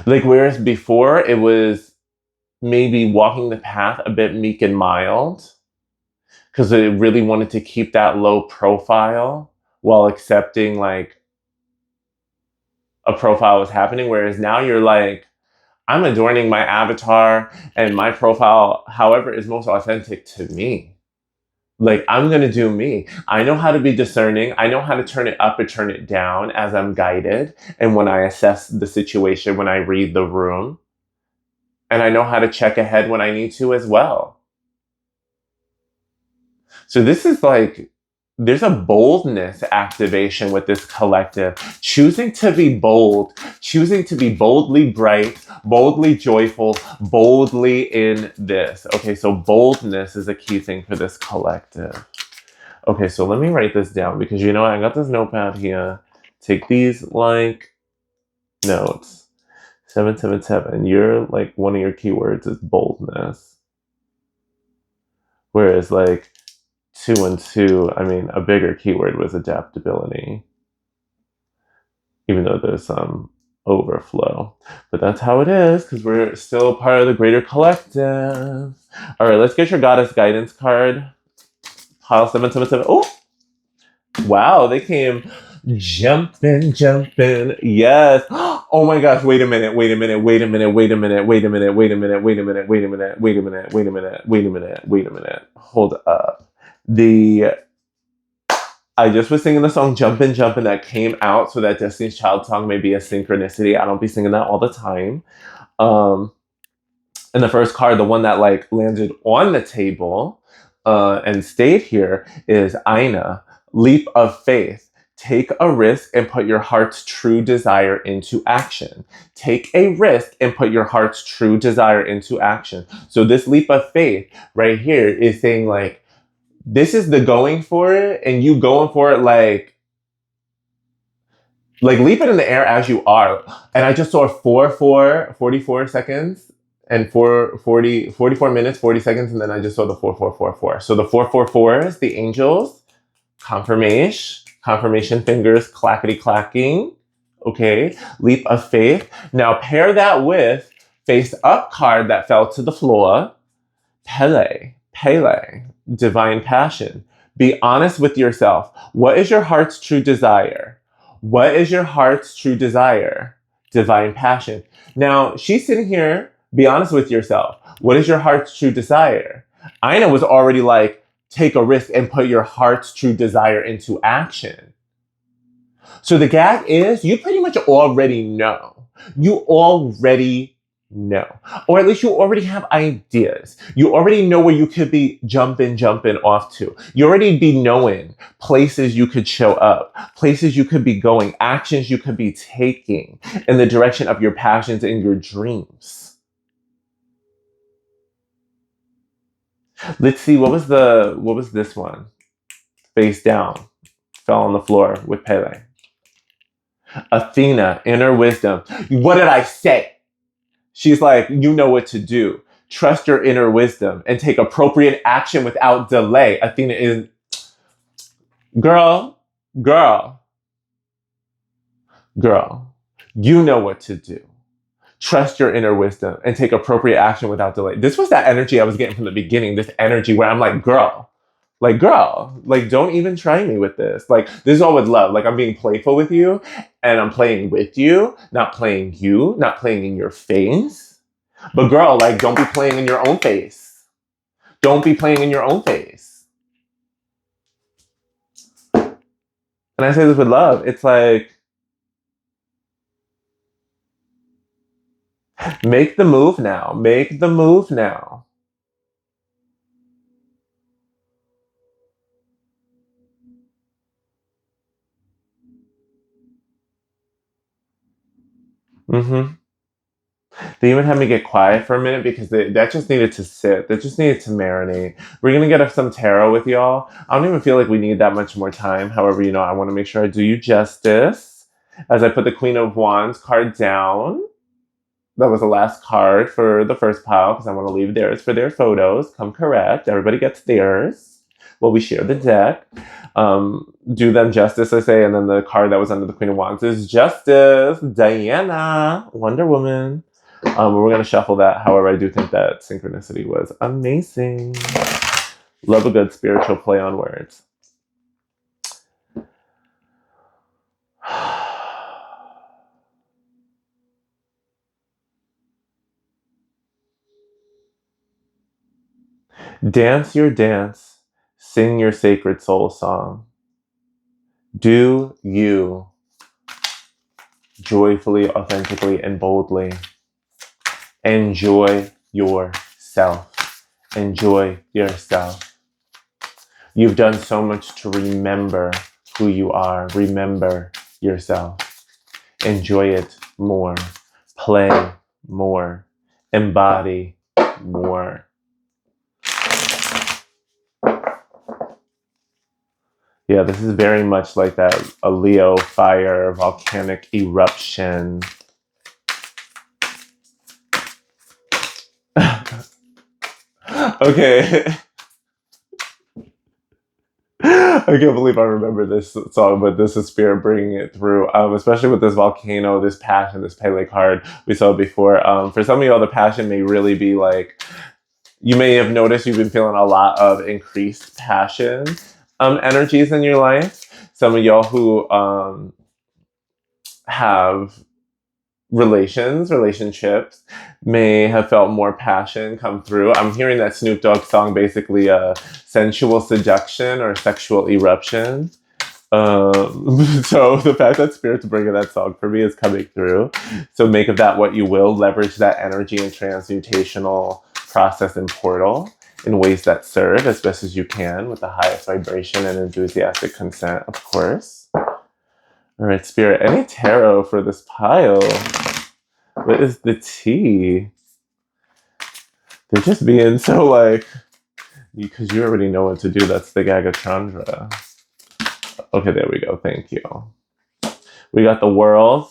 Like, whereas before it was maybe walking the path a bit meek and mild, because it really wanted to keep that low profile while accepting like a profile was happening. Whereas now you're like, I'm adorning my avatar and my profile, however, is most authentic to me. Like, I'm gonna do me. I know how to be discerning. I know how to turn it up or turn it down as I'm guided. And when I assess the situation, when I read the room, and I know how to check ahead when I need to as well. So this is like, there's a boldness activation with this collective. Choosing to be bold, choosing to be boldly bright, boldly joyful, boldly in this. Okay, so boldness is a key thing for this collective. Okay, so let me write this down because you know I got this notepad here. Take these like notes. 777. You're like one of your keywords is boldness. Whereas like 212, I mean, a bigger keyword was adaptability, even though there's some overflow. But that's how it is because we're still part of the greater collective. All right, let's get your goddess guidance card. Pile 777. Oh, wow, they came jumping, jumping. Yes. Oh my gosh, wait a minute, wait a minute, wait a minute, wait a minute, wait a minute, wait a minute, wait a minute, wait a minute, wait a minute, wait a minute, wait a minute, wait a minute. Hold up. The I just was singing the song Jumpin' Jumpin' that came out, so that Destiny's Child song may be a synchronicity. I don't be singing that all the time. Um, and the first card, the one that like landed on the table and stayed here is Aina, Leap of Faith. Take a risk and put your heart's true desire into action. Take a risk and put your heart's true desire into action. So this leap of faith right here is saying like, this is the going for it, and you going for it like Like leap it in the air as you are. And I just saw 44 seconds and 44 minutes, 40 seconds. And then I just saw the 4444. So the 444s, the angels, confirmation fingers clackety clacking. Okay. Leap of faith. Now pair that with face up card that fell to the floor. Pele, divine passion. Be honest with yourself. What is your heart's true desire? What is your heart's true desire? Divine passion. Now, she's sitting here, be honest with yourself. What is your heart's true desire? Ina was already like, take a risk and put your heart's true desire into action. So the gag is, you pretty much already know. You already know. Or at least you already have ideas. You already know where you could be jumping off to. You already be knowing places you could show up, places you could be going, actions you could be taking in the direction of your passions and your dreams. Let's see, what was this one? Face down. Fell on the floor with Pele. Athena, inner wisdom. What did I say? She's like, you know what to do. Trust your inner wisdom and take appropriate action without delay. Athena is, girl, you know what to do. Trust your inner wisdom and take appropriate action without delay. This was that energy I was getting from the beginning, this energy where I'm like, girl, don't even try me with this. Like, this is all with love. Like, I'm being playful with you and I'm playing with you, not playing in your face. But girl, like, don't be playing in your own face. Don't be playing in your own face. And I say this with love. It's like, make the move now. Make the move now. Mm-hmm. They even had me get quiet for a minute because that just needed to sit. That just needed to marinate. We're going to get some tarot with y'all. I don't even feel like we need that much more time. However, I want to make sure I do you justice. As I put the Queen of Wands card down. That was the last card for the first pile because I want to leave theirs for their photos. Come correct. Everybody gets theirs. Well, we share the deck. Do them justice, I say. And then the card that was under the Queen of Wands is Justice. Diana. Wonder Woman. We're going to shuffle that. However, I do think that synchronicity was amazing. Love a good spiritual play on words. Dance your dance. Sing your sacred soul song. Do you joyfully, authentically, and boldly. Enjoy yourself. Enjoy yourself. You've done so much to remember who you are. Remember yourself. Enjoy it more. Play more. Embody more. Yeah, this is very much like that, a Leo fire, volcanic eruption. Okay. I can't believe I remember this song, but this is Spirit bringing it through, especially with this volcano, this passion, this Pele card we saw before. For some of y'all, the passion may really be like, you may have noticed you've been feeling a lot of increased passion energies in your life. Some of y'all who have relationships may have felt more passion come through. I'm hearing that Snoop Dogg song, basically sensual seduction or sexual eruption. So the fact that Spirit's bringing that song for me is coming through. So make of that what you will. Leverage that energy and transmutational process and portal in ways that serve as best as you can with the highest vibration and enthusiastic consent, of course. All right, Spirit, any tarot for this pile? What is the tea? They're just being so like, because you already know what to do. That's the Gagachandra. Okay, there we go. Thank you. We got the World.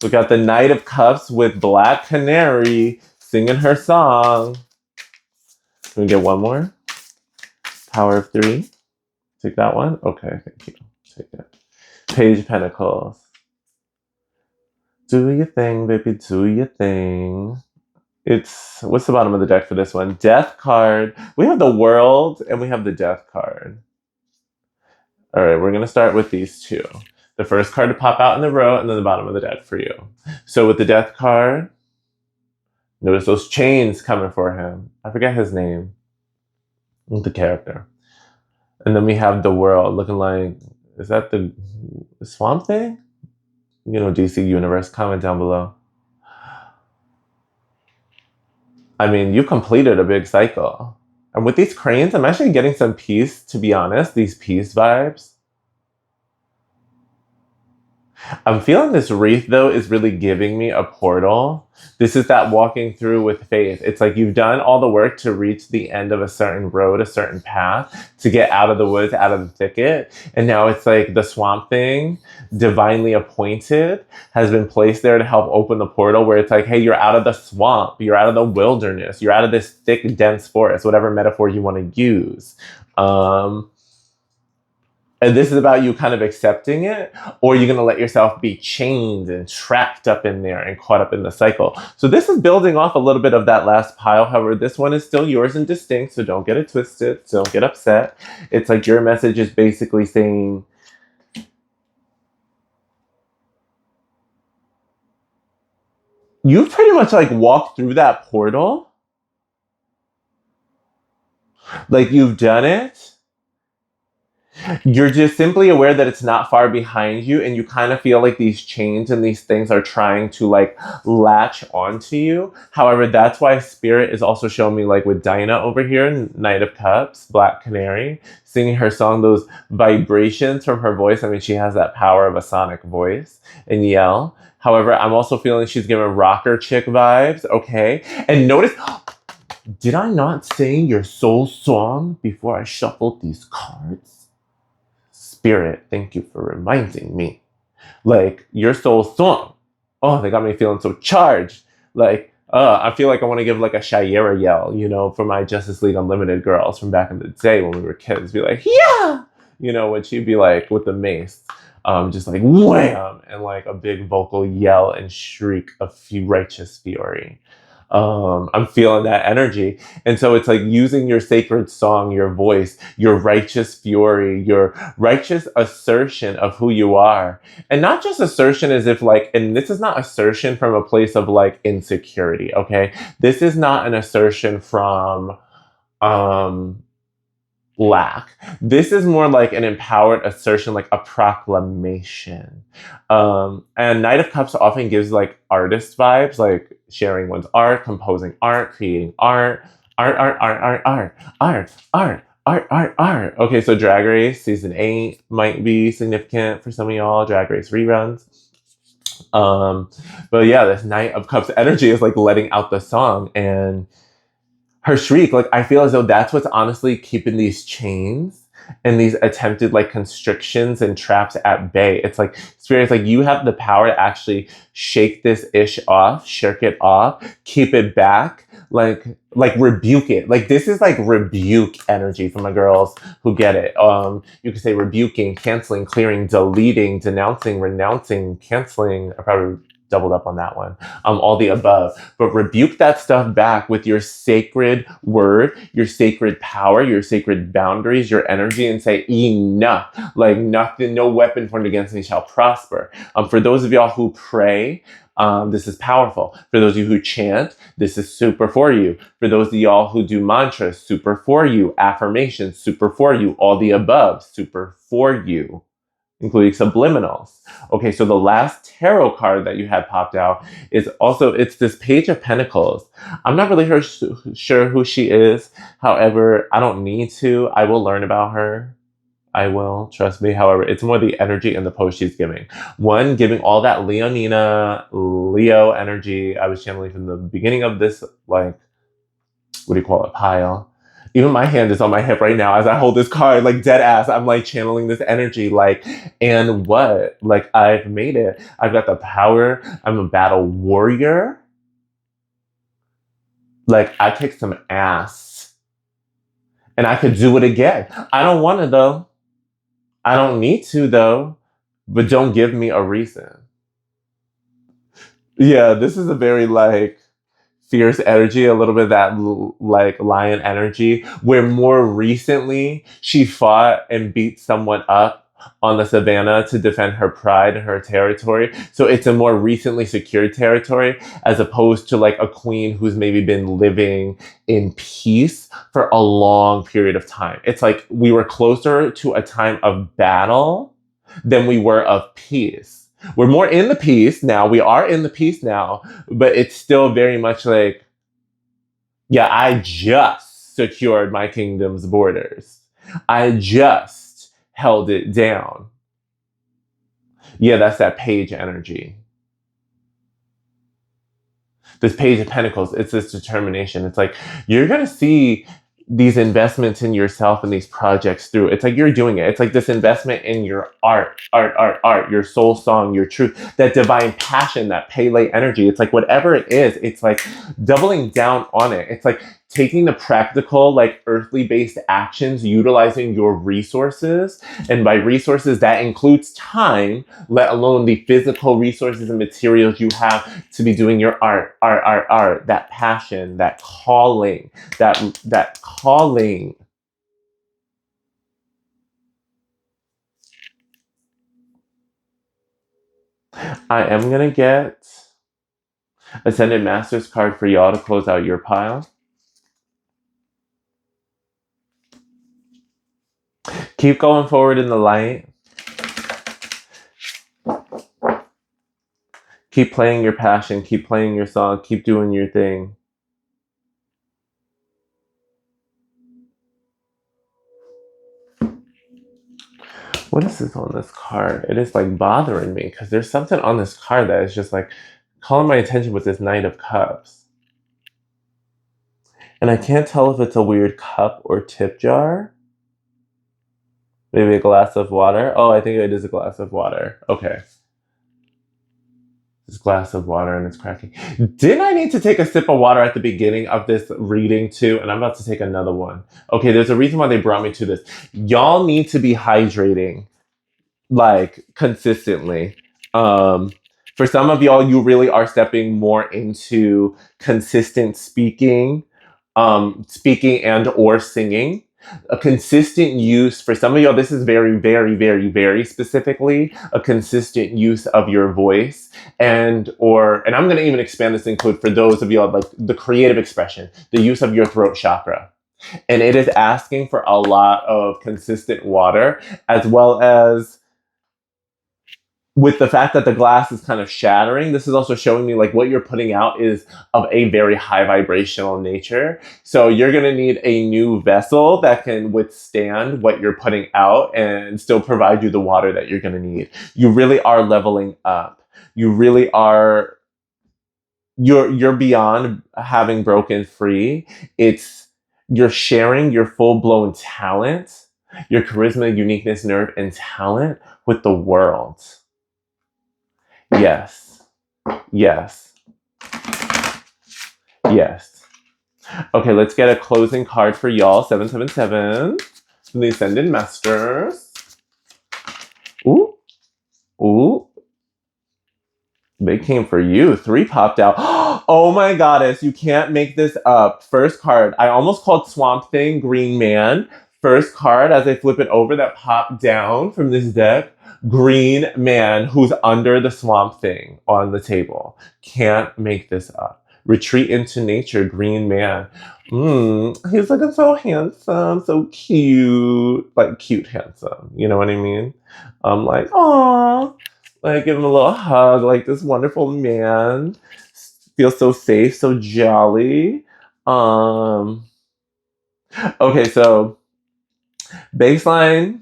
We got the Knight of Cups with Black Canary singing her song. Can we get one more? Power of 3. Take that one? Okay, thank you. Take it. Page of Pentacles. Do your thing, baby, do your thing. What's the bottom of the deck for this one? Death card. We have the World and we have the Death card. All right, we're going to start with these two. The first card to pop out in the row and then the bottom of the deck for you. So with the Death card, notice those chains coming for him. I forget his name. The character. And then we have the World looking like, is that the Swamp Thing? You know, DC Universe, comment down below. I mean, you completed a big cycle. And with these cranes, I'm actually getting some peace, to be honest, these peace vibes. I'm feeling this wreath, though, is really giving me a portal. This is that walking through with faith. It's like you've done all the work to reach the end of a certain road, a certain path, to get out of the woods, out of the thicket. And now it's like the Swamp Thing, divinely appointed, has been placed there to help open the portal where it's like, hey, you're out of the swamp, you're out of the wilderness, you're out of this thick, dense forest, whatever metaphor you want to use. And this is about you kind of accepting it, or you're going to let yourself be chained and trapped up in there and caught up in the cycle. So this is building off a little bit of that last pile. However, this one is still yours and distinct, so don't get it twisted. So don't get upset. It's like your message is basically saying, you've pretty much like walked through that portal. Like you've done it. You're just simply aware that it's not far behind you, and you kind of feel like these chains and these things are trying to like latch onto you. However, that's why Spirit is also showing me, like with Dinah over here, Knight of Cups, Black Canary, singing her song, those vibrations from her voice. I mean, she has that power of a sonic voice and yell. However, I'm also feeling she's giving rocker chick vibes, okay? And notice, did I not sing your soul song before I shuffled these cards? Spirit, thank you for reminding me. Like, your soul song. Oh, they got me feeling so charged. Like, I feel like I want to give like a Shayera yell, you know, for my Justice League Unlimited girls from back in the day when we were kids. Be like, yeah! You know, when she'd be like with the mace, just like wham! And like a big vocal yell and shriek of righteous fury. I'm feeling that energy. And so it's like using your sacred song, your voice, your righteous fury, your righteous assertion of who you are. And not just assertion as if like, and this is not assertion from a place of like insecurity, okay? This is not an assertion from lack. This is more like an empowered assertion, like a proclamation. And Knight of Cups often gives like artist vibes, like sharing one's art, composing art, creating art. Okay, so Drag Race Season 8 might be significant for some of y'all, Drag Race reruns. But yeah, this Knight of Cups energy is like letting out the song, and her shriek, like I feel as though that's what's honestly keeping these chains and these attempted like constrictions and traps at bay. It's like Spirit's like, you have the power to actually shake this ish off, shirk it off, keep it back, like rebuke it. Like this is like rebuke energy for my girls who get it. You could say rebuking, canceling, clearing, deleting, denouncing, renouncing, canceling. I probably doubled up on that one. All the above. But rebuke that stuff back with your sacred word, your sacred power, your sacred boundaries, your energy, and say, enough. Like nothing, no weapon formed against me shall prosper. For those of y'all who pray, this is powerful. For those of you who chant, this is super for you. For those of y'all who do mantras, super for you. Affirmations, super for you. All the above, super for you, including subliminals. Okay, so the last tarot card that you had popped out is also, it's this Page of Pentacles. I'm not really sure who she is. However, I don't need to. I will learn about her. I will, trust me. However, it's more the energy and the pose she's giving. One, giving all that Leonina, Leo energy I was channeling from the beginning of this, like, what do you call it, pile. Even my hand is on my hip right now as I hold this card, like dead ass. I'm like channeling this energy, like, and what? Like, I've made it. I've got the power. I'm a battle warrior. Like, I kicked some ass and I could do it again. I don't want to, though. I don't need to, though. But don't give me a reason. Yeah, this is a very, like, fierce energy, a little bit of that like lion energy, where more recently she fought and beat someone up on the savannah to defend her pride and her territory. So it's a more recently secured territory as opposed to like a queen who's maybe been living in peace for a long period of time. It's like we were closer to a time of battle than we were of peace. We're more in the peace now. We are in the peace now, but it's still very much like, yeah, I just secured my kingdom's borders. I just held it down. Yeah, that's that page energy. This page of pentacles, it's this determination. It's like, you're going to see these investments in yourself and these projects through. It's like you're doing it. It's like this investment in your art, your soul song, your truth, that divine passion, that Pele energy. It's like whatever it is, it's like doubling down on it. It's like taking the practical, like earthly based actions, utilizing your resources. And by resources, that includes time, let alone the physical resources and materials you have to be doing your art, that passion, that calling, that calling. I am gonna get Ascended Masters card for y'all to close out your pile. Keep going forward in the light. Keep playing your passion. Keep playing your song. Keep doing your thing. What is this on this card? It is like bothering me because there's something on this card that is just like calling my attention with this Knight of Cups. And I can't tell if it's a weird cup or tip jar. Maybe a glass of water. Oh, I think it is a glass of water. Okay. This glass of water and it's cracking. Didn't I need to take a sip of water at the beginning of this reading too? And I'm about to take another one. Okay, there's a reason why they brought me to this. Y'all need to be hydrating like consistently. For some of y'all, you really are stepping more into consistent speaking and or singing. A consistent use for some of y'all, this is very, very, very, very specifically a consistent use of your voice and I'm going to even expand this to include for those of y'all like the creative expression, the use of your throat chakra. And it is asking for a lot of consistent water as well as with the fact that the glass is kind of shattering, this is also showing me like what you're putting out is of a very high vibrational nature. So you're going to need a new vessel that can withstand what you're putting out and still provide you the water that you're going to need. You really are leveling up. You really are, you're beyond having broken free. You're sharing your full-blown talent, your charisma, uniqueness, nerve, and talent with the world. Yes. Yes. Yes. Okay, let's get a closing card for y'all. 777 from the Ascended Masters. Ooh. Ooh. They came for you. 3 popped out. Oh my goddess, you can't make this up. First card. I almost called Swamp Thing Green Man. First card, as I flip it over, that popped down from this deck. Green Man who's under the Swamp Thing on the table. Can't make this up. Retreat into nature, Green Man. He's looking so handsome, so cute. Like, cute handsome. You know what I mean? I'm like, aw. Like, give him a little hug, like this wonderful man. Feels so safe, so jolly. Okay, so baseline.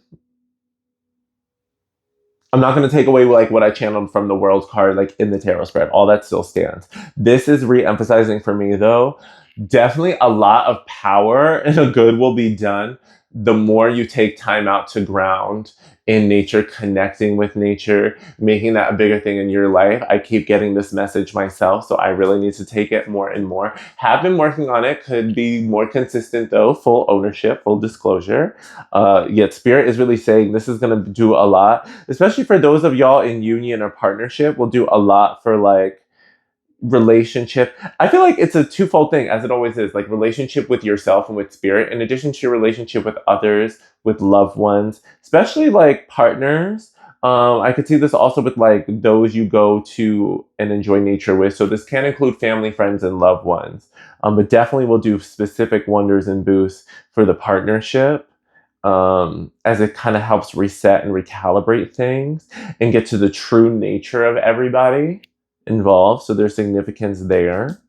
I'm not going to take away like what I channeled from the world card, like in the tarot spread. All that still stands. This is re-emphasizing for me though, Definitely a lot of power and a good will be done the more you take time out to ground in nature, connecting with nature, making that a bigger thing in your life. I keep getting this message myself, so I really need to take it more and more. Have been working on it, could be more consistent though, full ownership, full disclosure. Yet Spirit is really saying this is going to do a lot, especially for those of y'all in union or partnership, will do a lot for like relationship. I feel like it's a twofold thing, as it always is, like relationship with yourself and with spirit, in addition to your relationship with others, with loved ones, especially like partners. I could see this also with like those you go to and enjoy nature with. So this can include family, friends, and loved ones. But definitely will do specific wonders and boosts for the partnership. As it kind of helps reset and recalibrate things and get to the true nature of everybody involved. So there's significance there.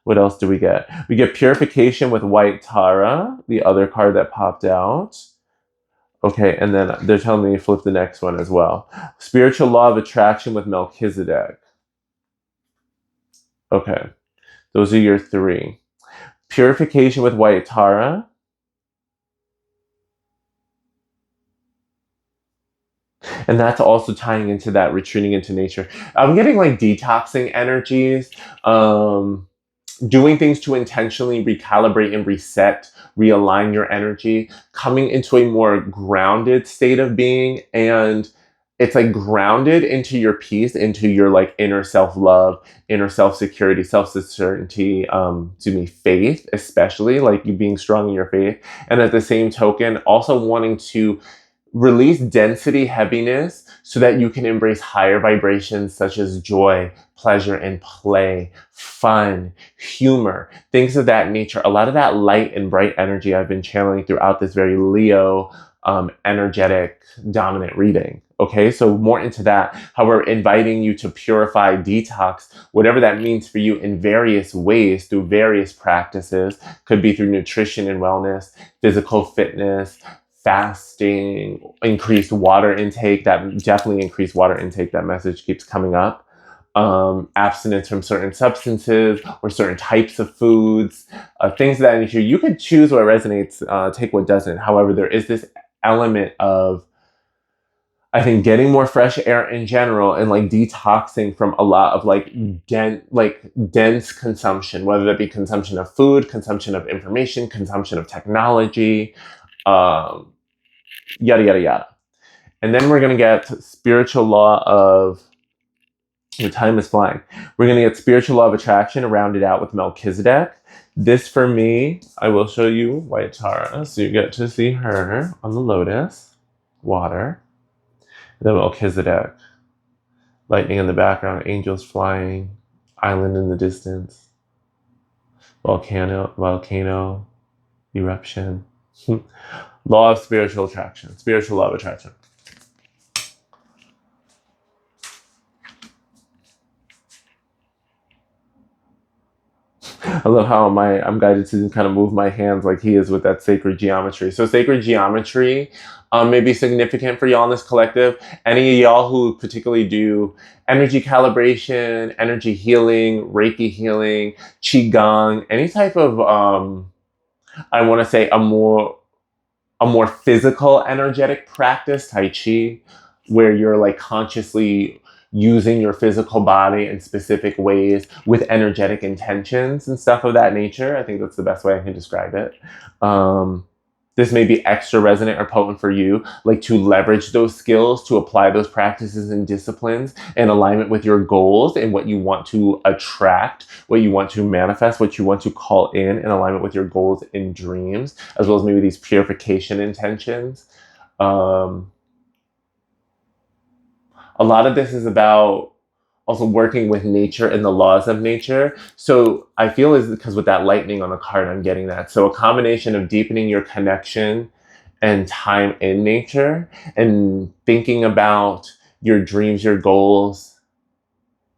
What else do we get? We get purification with white Tara, the other card that popped out. Okay, and then they're telling me to flip the next one as well. Spiritual law of attraction with Melchizedek. Okay, those are your three. Purification with white Tara. And that's also tying into that retreating into nature. I'm getting like detoxing energies. Doing things to intentionally recalibrate and reset, realign your energy, coming into a more grounded state of being. And it's like grounded into your peace, into your like inner self-love, inner self-security, self-certainty, faith, especially like you being strong in your faith. And at the same token, also wanting to release density heaviness so that you can embrace higher vibrations such as joy, pleasure, and play, fun, humor, things of that nature. A lot of that light and bright energy I've been channeling throughout this very Leo, energetic, dominant reading. Okay, so more into that, how we're inviting you to purify, detox, whatever that means for you in various ways through various practices. Could be through nutrition and wellness, physical fitness, fasting, increased water intake. That definitely increased water intake. That message keeps coming up. Abstinence from certain substances or certain types of foods, things of that nature. You could choose what resonates, take what doesn't. However, there is this element of, I think, getting more fresh air in general and like detoxing from a lot of like dense consumption, whether that be consumption of food, consumption of information, consumption of technology, um, yada yada yada. And then we're gonna get spiritual law of, the time is flying. We're gonna get spiritual law of attraction rounded out with Melchizedek. This for me, I will show you white Tara, so you get to see her on the lotus, water, the Melchizedek, lightning in the background, angels flying, island in the distance, volcano, eruption. Law of spiritual attraction, spiritual law of attraction. I love how I'm guided to kind of move my hands like he is with that sacred geometry. So sacred geometry may be significant for y'all in this collective. Any of y'all who particularly do energy calibration, energy healing, Reiki healing, Qigong, any type of, I want to say a more physical energetic practice, Tai Chi, where you're like consciously using your physical body in specific ways with energetic intentions and stuff of that nature. I think that's the best way I can describe it. This may be extra resonant or potent for you, like to leverage those skills, to apply those practices and disciplines in alignment with your goals and what you want to attract, what you want to manifest, what you want to call in alignment with your goals and dreams, as well as maybe these purification intentions. A lot of this is about also working with nature and the laws of nature. So I feel is because with that lightning on the card, I'm getting that. So a combination of deepening your connection and time in nature and thinking about your dreams, your goals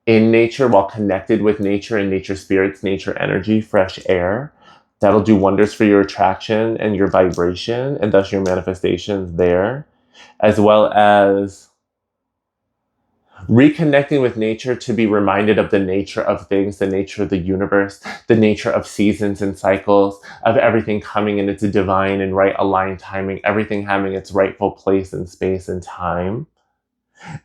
in nature while connected with nature and nature spirits, nature energy, fresh air. That'll do wonders for your attraction and your vibration and thus your manifestations there, as well as Reconnecting with nature to be reminded of the nature of things, the nature of the universe, the nature of seasons and cycles, of everything coming in its divine and right aligned timing, everything having its rightful place in space and time,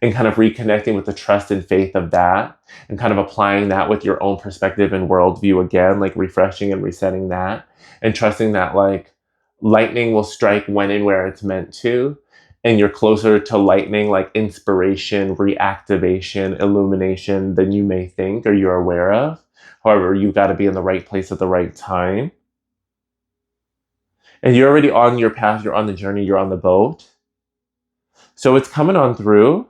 and kind of reconnecting with the trust and faith of that, and kind of applying that with your own perspective and worldview again, like refreshing and resetting that, and trusting that like lightning will strike when and where it's meant to, and you're closer to lightning, like inspiration, reactivation, illumination than you may think or you're aware of. However, you've got to be in the right place at the right time. And you're already on your path, you're on the journey, you're on the boat. So it's coming on through.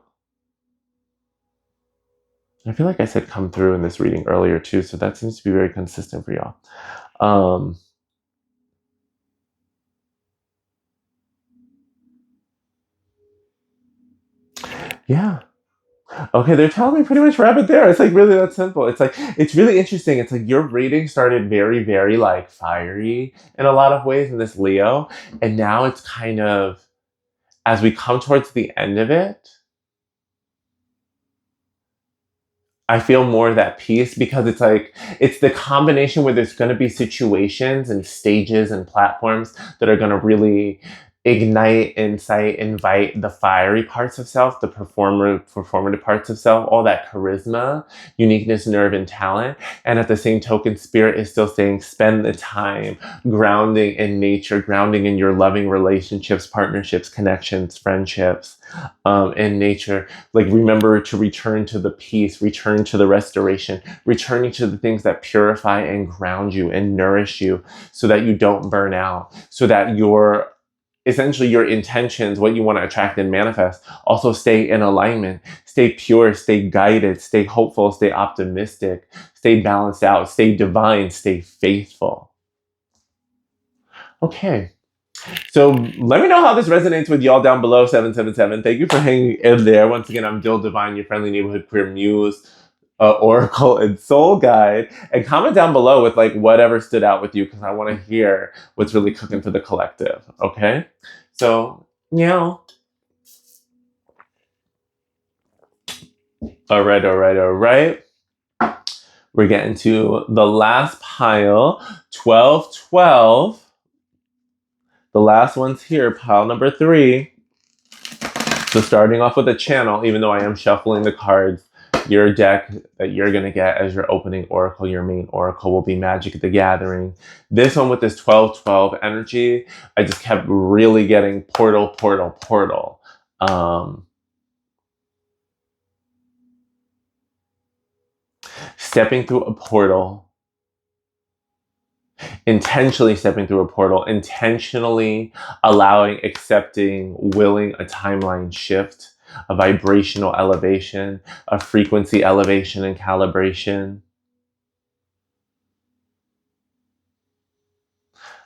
I feel like I said come through in this reading earlier too, so that seems to be very consistent for y'all. Yeah. Okay, they're telling me pretty much wrap it there. It's like really that simple. It's like it's really interesting. It's like your reading started very, very like fiery in a lot of ways in this Leo, and now it's kind of as we come towards the end of it, I feel more of that peace because it's like it's the combination where there's going to be situations and stages and platforms that are going to really ignite, incite, invite the fiery parts of self, the performative parts of self, all that charisma, uniqueness, nerve, and talent. And at the same token, spirit is still saying, spend the time grounding in nature, grounding in your loving relationships, partnerships, connections, friendships, in nature. Like remember to return to the peace, return to the restoration, returning to the things that purify and ground you and nourish you so that you don't burn out, so that your essentially your intentions, what you want to attract and manifest, also stay in alignment, stay pure, stay guided, stay hopeful, stay optimistic, stay balanced out, stay divine, stay faithful. Okay. So let me know how this resonates with y'all down below, 777. Thank you for hanging in there. Once again, I'm Dil Divine, your friendly neighborhood queer muse, oracle, and soul guide. And comment down below with like whatever stood out with you because I want to hear what's really cooking for the collective. Okay? So, yeah. All right, all right, all right. We're getting to the last pile, 1212. The last one's here, pile number 3. So starting off with a channel, even though I am shuffling the cards, your deck that you're going to get as your opening oracle, your main oracle will be Magic the Gathering. This one with this 1212 energy, I just kept really getting portal, portal, portal. Stepping through a portal, intentionally stepping through a portal, intentionally allowing, accepting, willing a timeline shift, a vibrational elevation, a frequency elevation and calibration.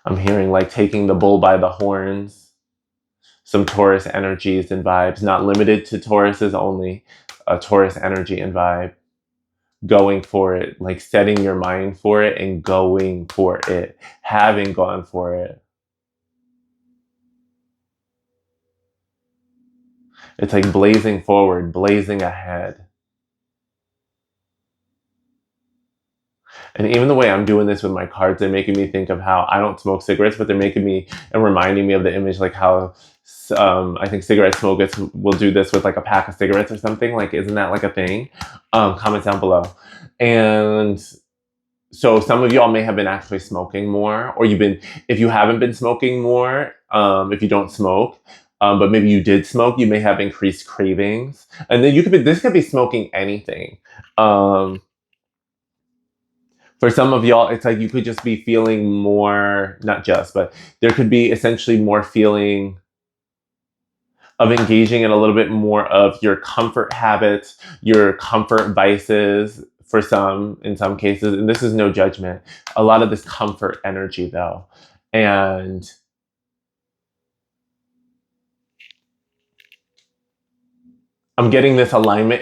I'm hearing like taking the bull by the horns, some Taurus energies and vibes, not limited to Tauruses only, a Taurus energy and vibe. Going for it, like setting your mind for it and going for it, having gone for it. It's like blazing forward, blazing ahead. And even the way I'm doing this with my cards, they're making me think of how I don't smoke cigarettes, but they're making me and reminding me of the image, like how I think cigarette smokers will do this with like a pack of cigarettes or something. Like, isn't that like a thing? Comment down below. And so some of y'all may have been actually smoking more, or if you haven't been smoking more, if you don't smoke, but maybe you did smoke, you may have increased cravings. And then this could be smoking anything. For some of y'all, it's like you could just be feeling more, not just, but there could be essentially more feeling of engaging in a little bit more of your comfort habits, your comfort vices for some, in some cases. And this is no judgment. A lot of this comfort energy though. And I'm getting this alignment.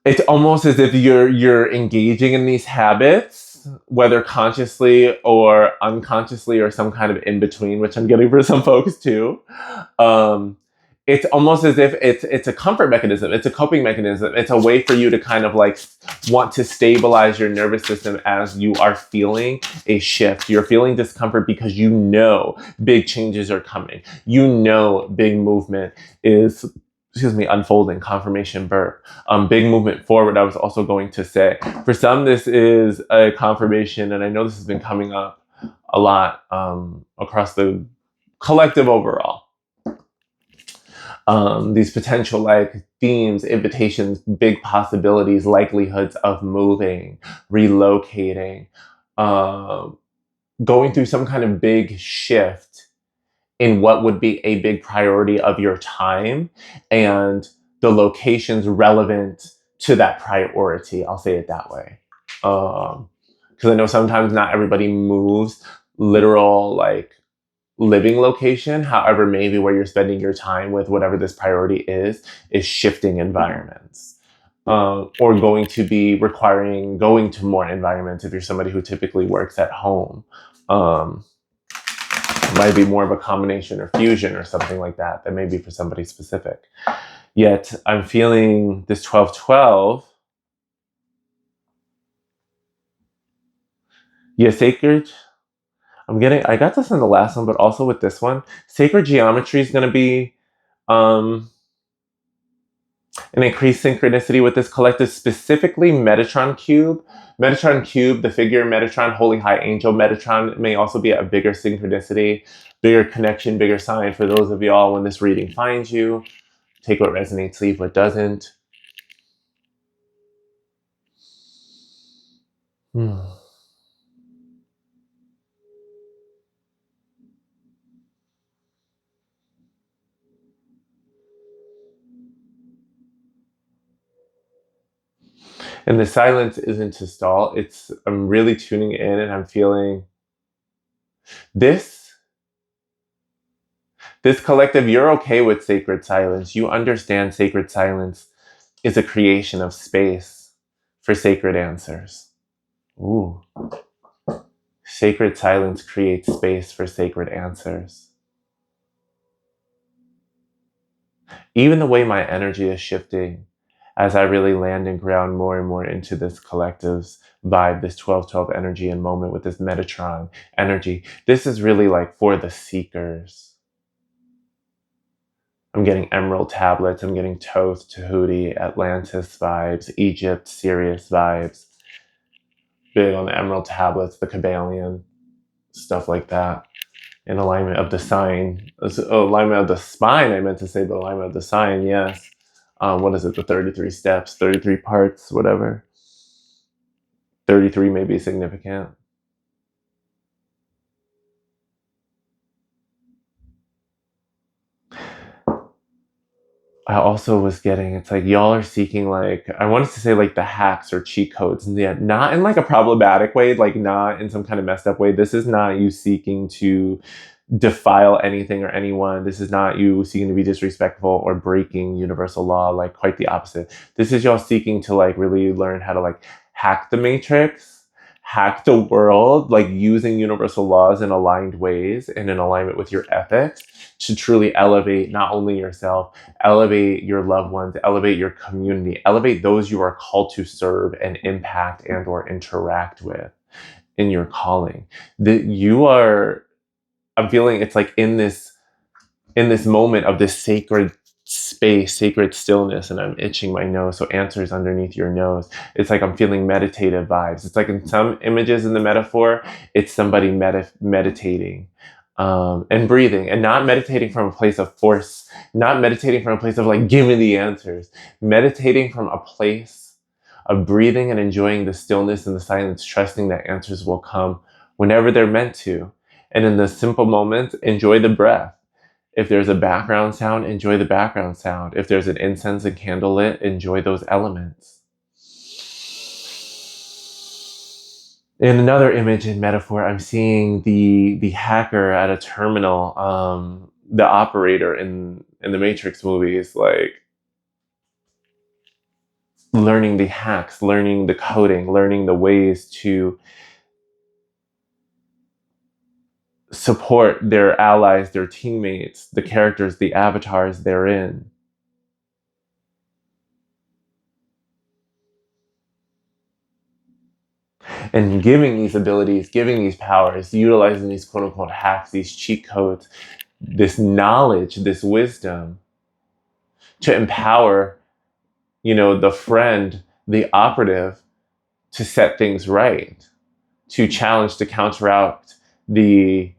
It's almost as if you're engaging in these habits, whether consciously or unconsciously or some kind of in between, which I'm getting for some folks too. it's almost as if it's a comfort mechanism. It's a coping mechanism. It's a way for you to kind of like want to stabilize your nervous system as you are feeling a shift. You're feeling discomfort because you know big changes are coming. You know big movement is, excuse me, unfolding, confirmation burp. Big movement forward, I was also going to say. For some, this is a confirmation, and I know this has been coming up a lot across the collective overall. These potential like themes, invitations, big possibilities, likelihoods of moving, relocating, um, going through some kind of big shift in what would be a big priority of your time and the locations relevant to that priority. I'll say it that way. Because I know sometimes not everybody moves literal like living location. However, maybe where you're spending your time with whatever this priority is shifting environments. Or going to be requiring going to more environments if you're somebody who typically works at home. It might be more of a combination or fusion or something like that. That may be for somebody specific. Yet I'm feeling this 12-12. Yeah, sacred. I got this in the last one, but also with this one. Sacred geometry is going to be an increased synchronicity with this collective, specifically Metatron Cube. Metatron Cube, the figure Metatron, Holy High Angel Metatron, may also be a bigger synchronicity, bigger connection, bigger sign for those of y'all when this reading finds you. Take what resonates, leave what doesn't. And the silence isn't to stall. I'm really tuning in and I'm feeling this collective, you're okay with sacred silence. You understand sacred silence is a creation of space for sacred answers. Ooh. Sacred silence creates space for sacred answers. Even the way my energy is shifting as I really land and ground more and more into this collective's vibe, this 12-12 energy and moment with this Metatron energy. This is really like for the seekers. I'm getting Emerald tablets. I'm getting Thoth, Tahuti, Atlantis vibes, Egypt, Sirius vibes. Big on the Emerald tablets, the Kabbalion, stuff like that. In alignment of the sign, alignment of the spine, I meant to say, but alignment of the sign, yes. What is it? The 33 steps, 33 parts, whatever. 33 may be significant. I also was getting, it's like y'all are seeking like, I wanted to say like the hacks or cheat codes, and yet not in like a problematic way, like not in some kind of messed up way. This is not you seeking to defile anything or anyone. This is not you seeking to be disrespectful or breaking universal law, like quite the opposite. This is y'all seeking to like really learn how to like hack the matrix, hack the world, like using universal laws in aligned ways and in alignment with your ethics to truly elevate not only yourself, elevate your loved ones, elevate your community, elevate those you are called to serve and impact and or interact with in your calling. That you are, I'm feeling it's like in this moment of this sacred space, sacred stillness, and I'm itching my nose, so answers underneath your nose. It's like I'm feeling meditative vibes. It's like in some images in the metaphor, it's somebody meditating and breathing, and not meditating from a place of force, not meditating from a place of like, give me the answers, meditating from a place of breathing and enjoying the stillness and the silence, trusting that answers will come whenever they're meant to. And in the simple moments, enjoy the breath. If there's a background sound, enjoy the background sound. If there's an incense and candle lit, enjoy those elements. In another image and metaphor, I'm seeing the hacker at a terminal, the operator in the Matrix movies, like learning the hacks, learning the coding, learning the ways to support their allies, their teammates, the characters, the avatars they're in. And giving these abilities, giving these powers, utilizing these quote unquote hacks, these cheat codes, this knowledge, this wisdom to empower, the friend, the operative to set things right, to challenge, to counteract the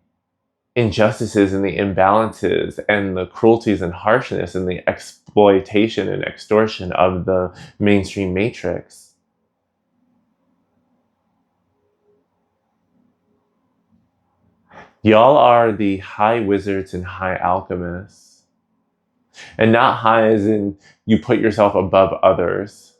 injustices and the imbalances and the cruelties and harshness and the exploitation and extortion of the mainstream matrix. Y'all are the high wizards and high alchemists. And not high as in you put yourself above others.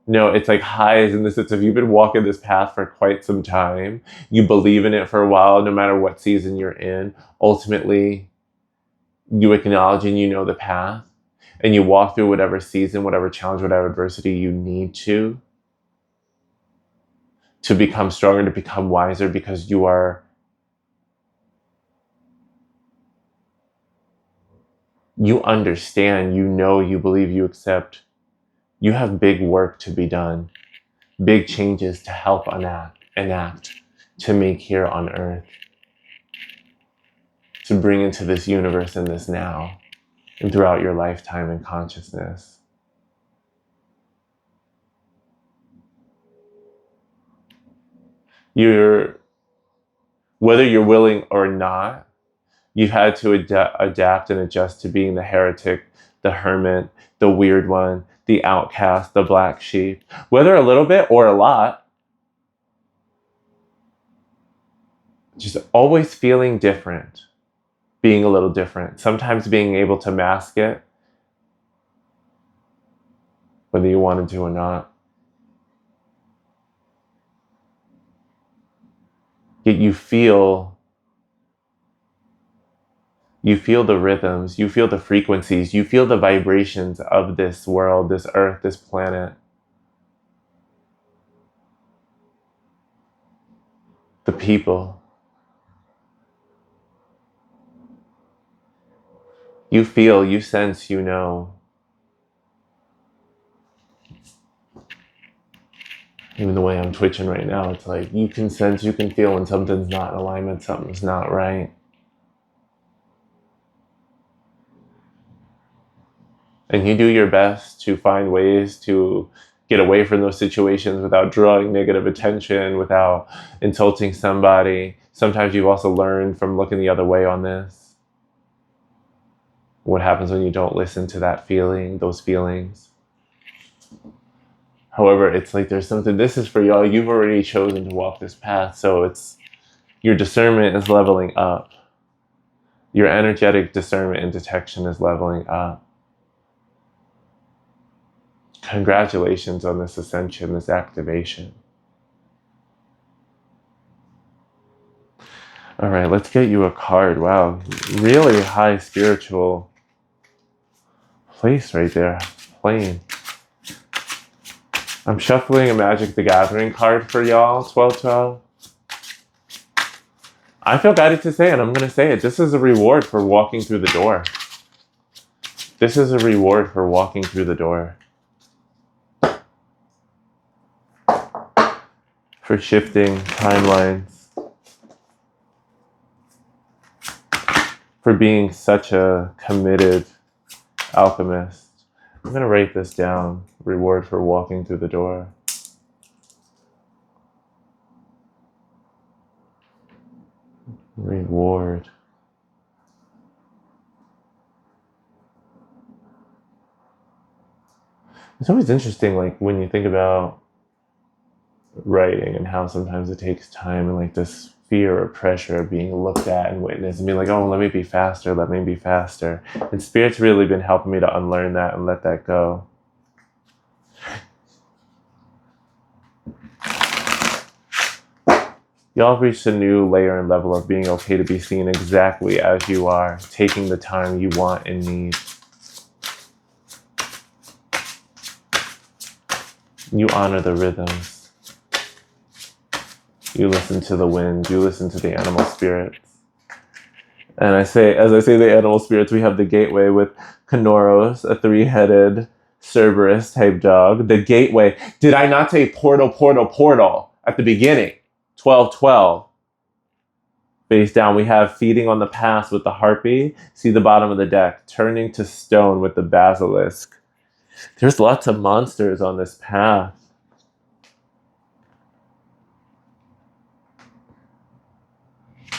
No, it's like high as in the sense of you've been walking this path for quite some time. You believe in it for a while, no matter what season you're in. Ultimately, you acknowledge and you know the path. And you walk through whatever season, whatever challenge, whatever adversity you need to become stronger, to become wiser, because you understand, you believe, you accept. You have big work to be done, big changes to help enact, to make here on earth, to bring into this universe and this now, and throughout your lifetime and consciousness. Whether you're willing or not, you've had to adapt and adjust to being the heretic, the hermit, the weird one, the outcast, the black sheep, whether a little bit or a lot. Just always feeling different, being a little different, sometimes being able to mask it, whether you wanted to or not. Yet you feel the rhythms, you feel the frequencies, you feel the vibrations of this world, this earth, this planet. The people. You feel, you sense, you know. Even the way I'm twitching right now, it's like you can sense, you can feel when something's not in alignment, something's not right. And you do your best to find ways to get away from those situations without drawing negative attention, without insulting somebody. Sometimes you've also learned from looking the other way on this. What happens when you don't listen to that feeling, those feelings. However, it's like there's something, this is for y'all, you've already chosen to walk this path, so it's, your discernment is leveling up. Your energetic discernment and detection is leveling up. Congratulations on this ascension, this activation. All right, let's get you a card. Wow, really high spiritual place right there, plane. I'm shuffling a Magic the Gathering card for y'all, 1212. I feel guided to say it, I'm going to say it. This is a reward for walking through the door. This is a reward for walking through the door. For shifting timelines. For being such a committed alchemist. I'm going to write this down. Reward for walking through the door. Reward. It's always interesting, like when you think about writing and how sometimes it takes time and like this fear or pressure of being looked at and witnessed and being like, oh, let me be faster, let me be faster. And Spirit's really been helping me to unlearn that and let that go. Y'all have reached a new layer and level of being okay to be seen exactly as you are, taking the time you want and need. You honor the rhythms. You listen to the wind. You listen to the animal spirits. And as I say the animal spirits, we have the gateway with Kanoros, a three-headed Cerberus type dog. The gateway. Did I not say portal, portal, portal at the beginning? 12, 12. Face down, we have feeding on the past with the harpy. See the bottom of the deck. Turning to stone with the basilisk. There's lots of monsters on this path.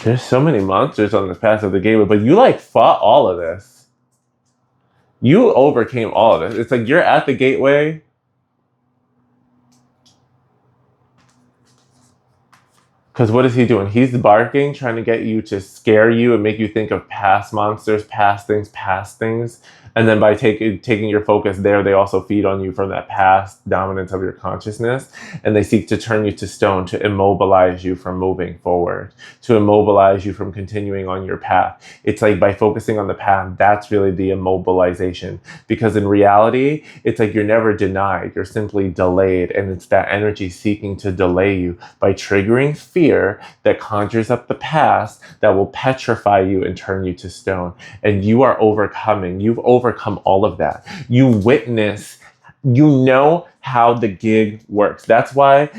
There's so many monsters on this path of the gateway, but you like fought all of this. You overcame all of this. It's like you're at the gateway. Because what is he doing? He's barking, trying to get you to scare you and make you think of past monsters, past things, past things. And then by taking your focus there, they also feed on you from that past dominance of your consciousness. And they seek to turn you to stone, to immobilize you from moving forward, to immobilize you from continuing on your path. It's like by focusing on the path, that's really the immobilization. Because in reality, it's like you're never denied, you're simply delayed. And it's that energy seeking to delay you by triggering fear that conjures up the past that will petrify you and turn you to stone. And you are overcoming. You've overcome all of that. You witness, you know how the gig works. That's why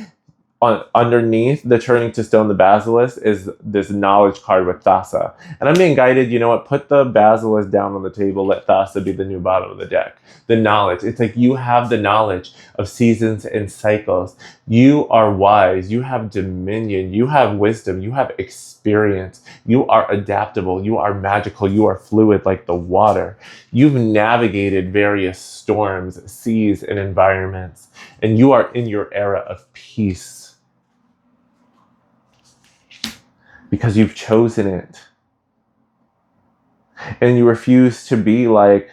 underneath the turning to stone, the basilisk, is this knowledge card with Thassa. And I'm being guided, you know what, put the basilisk down on the table, let Thassa be the new bottom of the deck. The knowledge, it's like you have the knowledge of seasons and cycles. You are wise, you have dominion, you have wisdom, you have experience, you are adaptable, you are magical, you are fluid like the water. You've navigated various storms, seas, and environments, and you are in your era of peace. Because you've chosen it. And you refuse to be like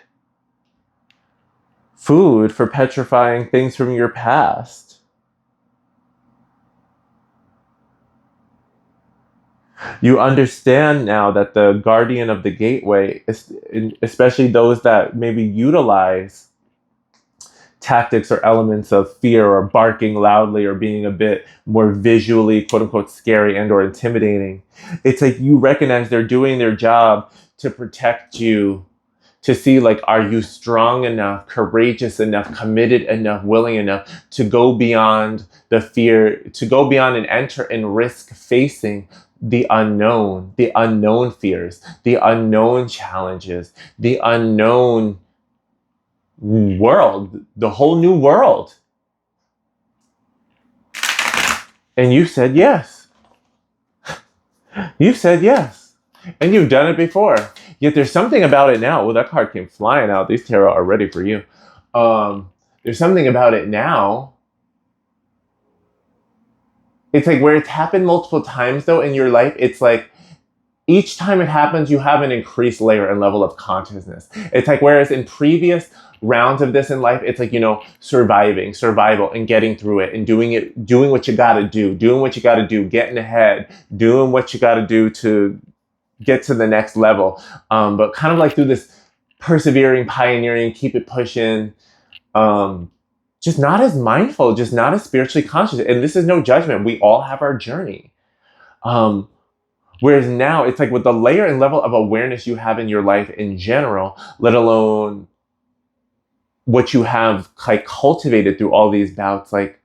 food for petrifying things from your past. You understand now that the guardian of the gateway, especially those that maybe utilize tactics or elements of fear or barking loudly or being a bit more visually quote unquote scary and or intimidating, it's like you recognize they're doing their job to protect you, to see like, are you strong enough, courageous enough, committed enough, willing enough to go beyond the fear, to go beyond and enter and risk facing the unknown fears, the unknown challenges, the unknown world, the whole new world. And you said yes. You said yes. And you've done it before. Yet there's something about it now. Well, that card came flying out. These tarot are ready for you. There's something about it now. It's like where it's happened multiple times though in your life, it's like each time it happens, you have an increased layer and level of consciousness. It's like, whereas in previous rounds of this in life, it's like, you know, survival and getting through it and doing what you gotta do, getting ahead, doing what you gotta do to get to the next level. But kind of like through this persevering, pioneering, keep it pushing, just not as mindful, just not as spiritually conscious. And this is no judgment. We all have our journey. Whereas now it's like with the layer and level of awareness you have in your life in general, let alone what you have like cultivated through all these bouts, like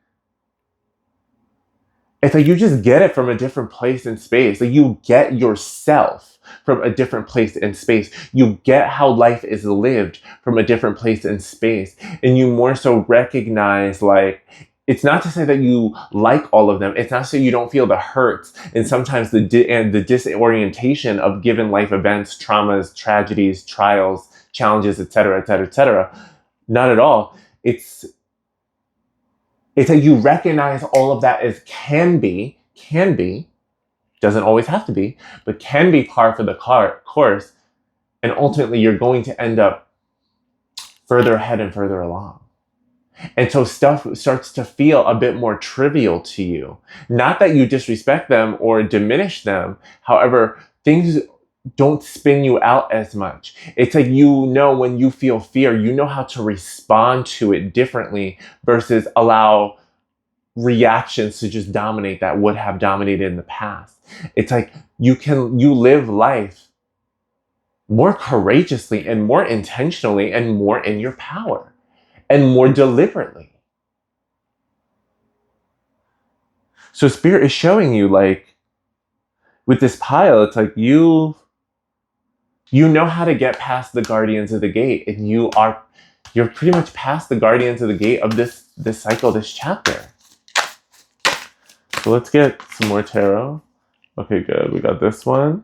it's like you just get it from a different place in space. Like you get yourself from a different place in space. You get how life is lived from a different place in space. And you more so recognize like, it's not to say that you like all of them. It's not so you don't feel the hurts and sometimes the disorientation of given life events, traumas, tragedies, trials, challenges, etc., etc., etc. Not at all. It's like you recognize all of that as can be, doesn't always have to be, but can be par for the course. And ultimately you're going to end up further ahead and further along. And so stuff starts to feel a bit more trivial to you. Not that you disrespect them or diminish them. However, things don't spin you out as much. It's like, you know, when you feel fear, you know how to respond to it differently versus allow reactions to just dominate that would have dominated in the past. It's like you live life more courageously and more intentionally and more in your power and more deliberately. So Spirit is showing you, like, with this pile, it's like you know how to get past the guardians of the gate, and you're pretty much past the guardians of the gate of this cycle, this chapter. So let's get some more tarot. Okay, good. We got this one.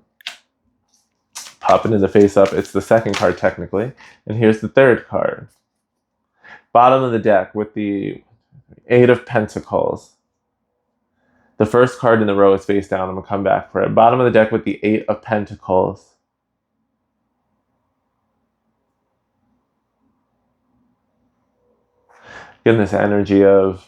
Popping in the face up. It's the second card technically. And here's the third card. Bottom of the deck with the Eight of Pentacles. The first card in the row is face down. I'm going to come back for it. Bottom of the deck with the Eight of Pentacles. Getting this energy of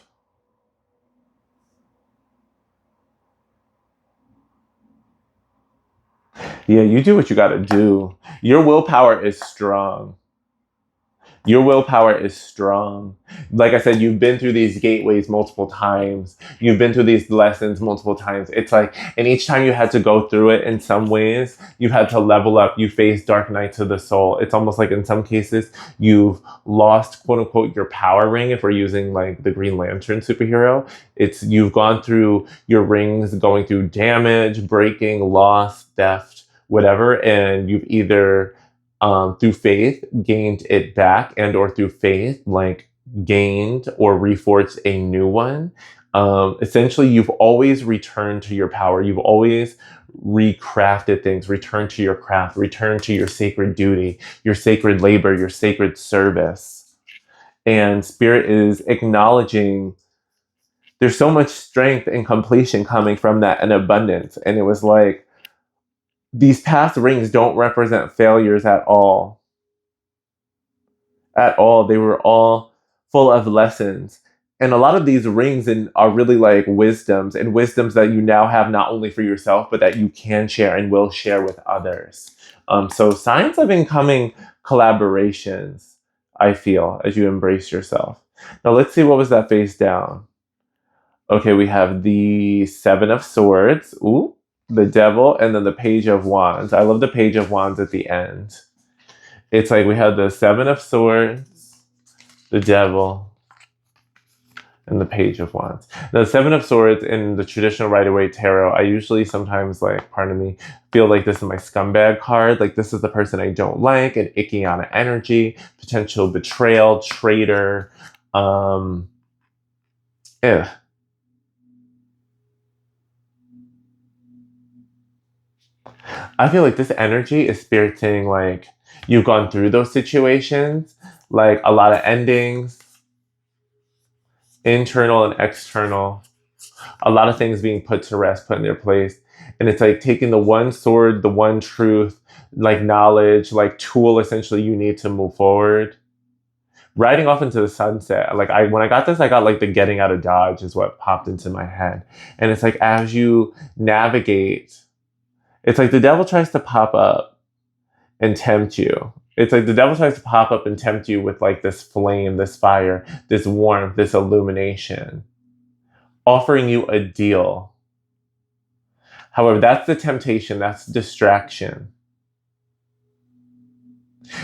yeah, you do what you got to do. Your willpower is strong. Your willpower is strong. Like I said, you've been through these gateways multiple times. You've been through these lessons multiple times. It's like, and each time you had to go through it in some ways, you had to level up. You faced dark nights of the soul. It's almost like in some cases, you've lost, quote unquote, your power ring. If we're using like the Green Lantern superhero, it's you've gone through your rings, going through damage, breaking, loss, theft, whatever. And you've either through faith gained it back, and or through faith like gained or reforged a new one. Essentially, you've always returned to your power. You've always recrafted things, returned to your craft, returned to your sacred duty, your sacred labor, your sacred service. And Spirit is acknowledging there's so much strength and completion coming from that and abundance. And it was like, these past rings don't represent failures at all. At all. They were all full of lessons. And a lot of these rings are really like wisdoms, and wisdoms that you now have not only for yourself, but that you can share and will share with others. So signs of incoming collaborations, I feel, as you embrace yourself. Now let's see, what was that face down? Okay, we have the Seven of Swords. Ooh. The Devil, and then the Page of Wands. I love the Page of Wands at the end. It's like we have the Seven of Swords, the Devil, and the Page of Wands. Now, the Seven of Swords in the traditional Rider-Waite tarot, I usually sometimes, like, pardon me, feel like this is my scumbag card. Like, this is the person I don't like, an Ikiana energy, potential betrayal, traitor. I feel like this energy is Spirit saying, like, you've gone through those situations, like a lot of endings, internal and external, a lot of things being put to rest, put in their place. And it's like taking the one sword, the one truth, like knowledge, like tool essentially you need to move forward. Riding off into the sunset. Like when I got this, I got like the getting out of Dodge is what popped into my head. And it's like as you navigate, it's like the devil tries to pop up and tempt you. It's like the devil tries to pop up and tempt you with like this flame, this fire, this warmth, this illumination, offering you a deal. However, that's the temptation, that's distraction.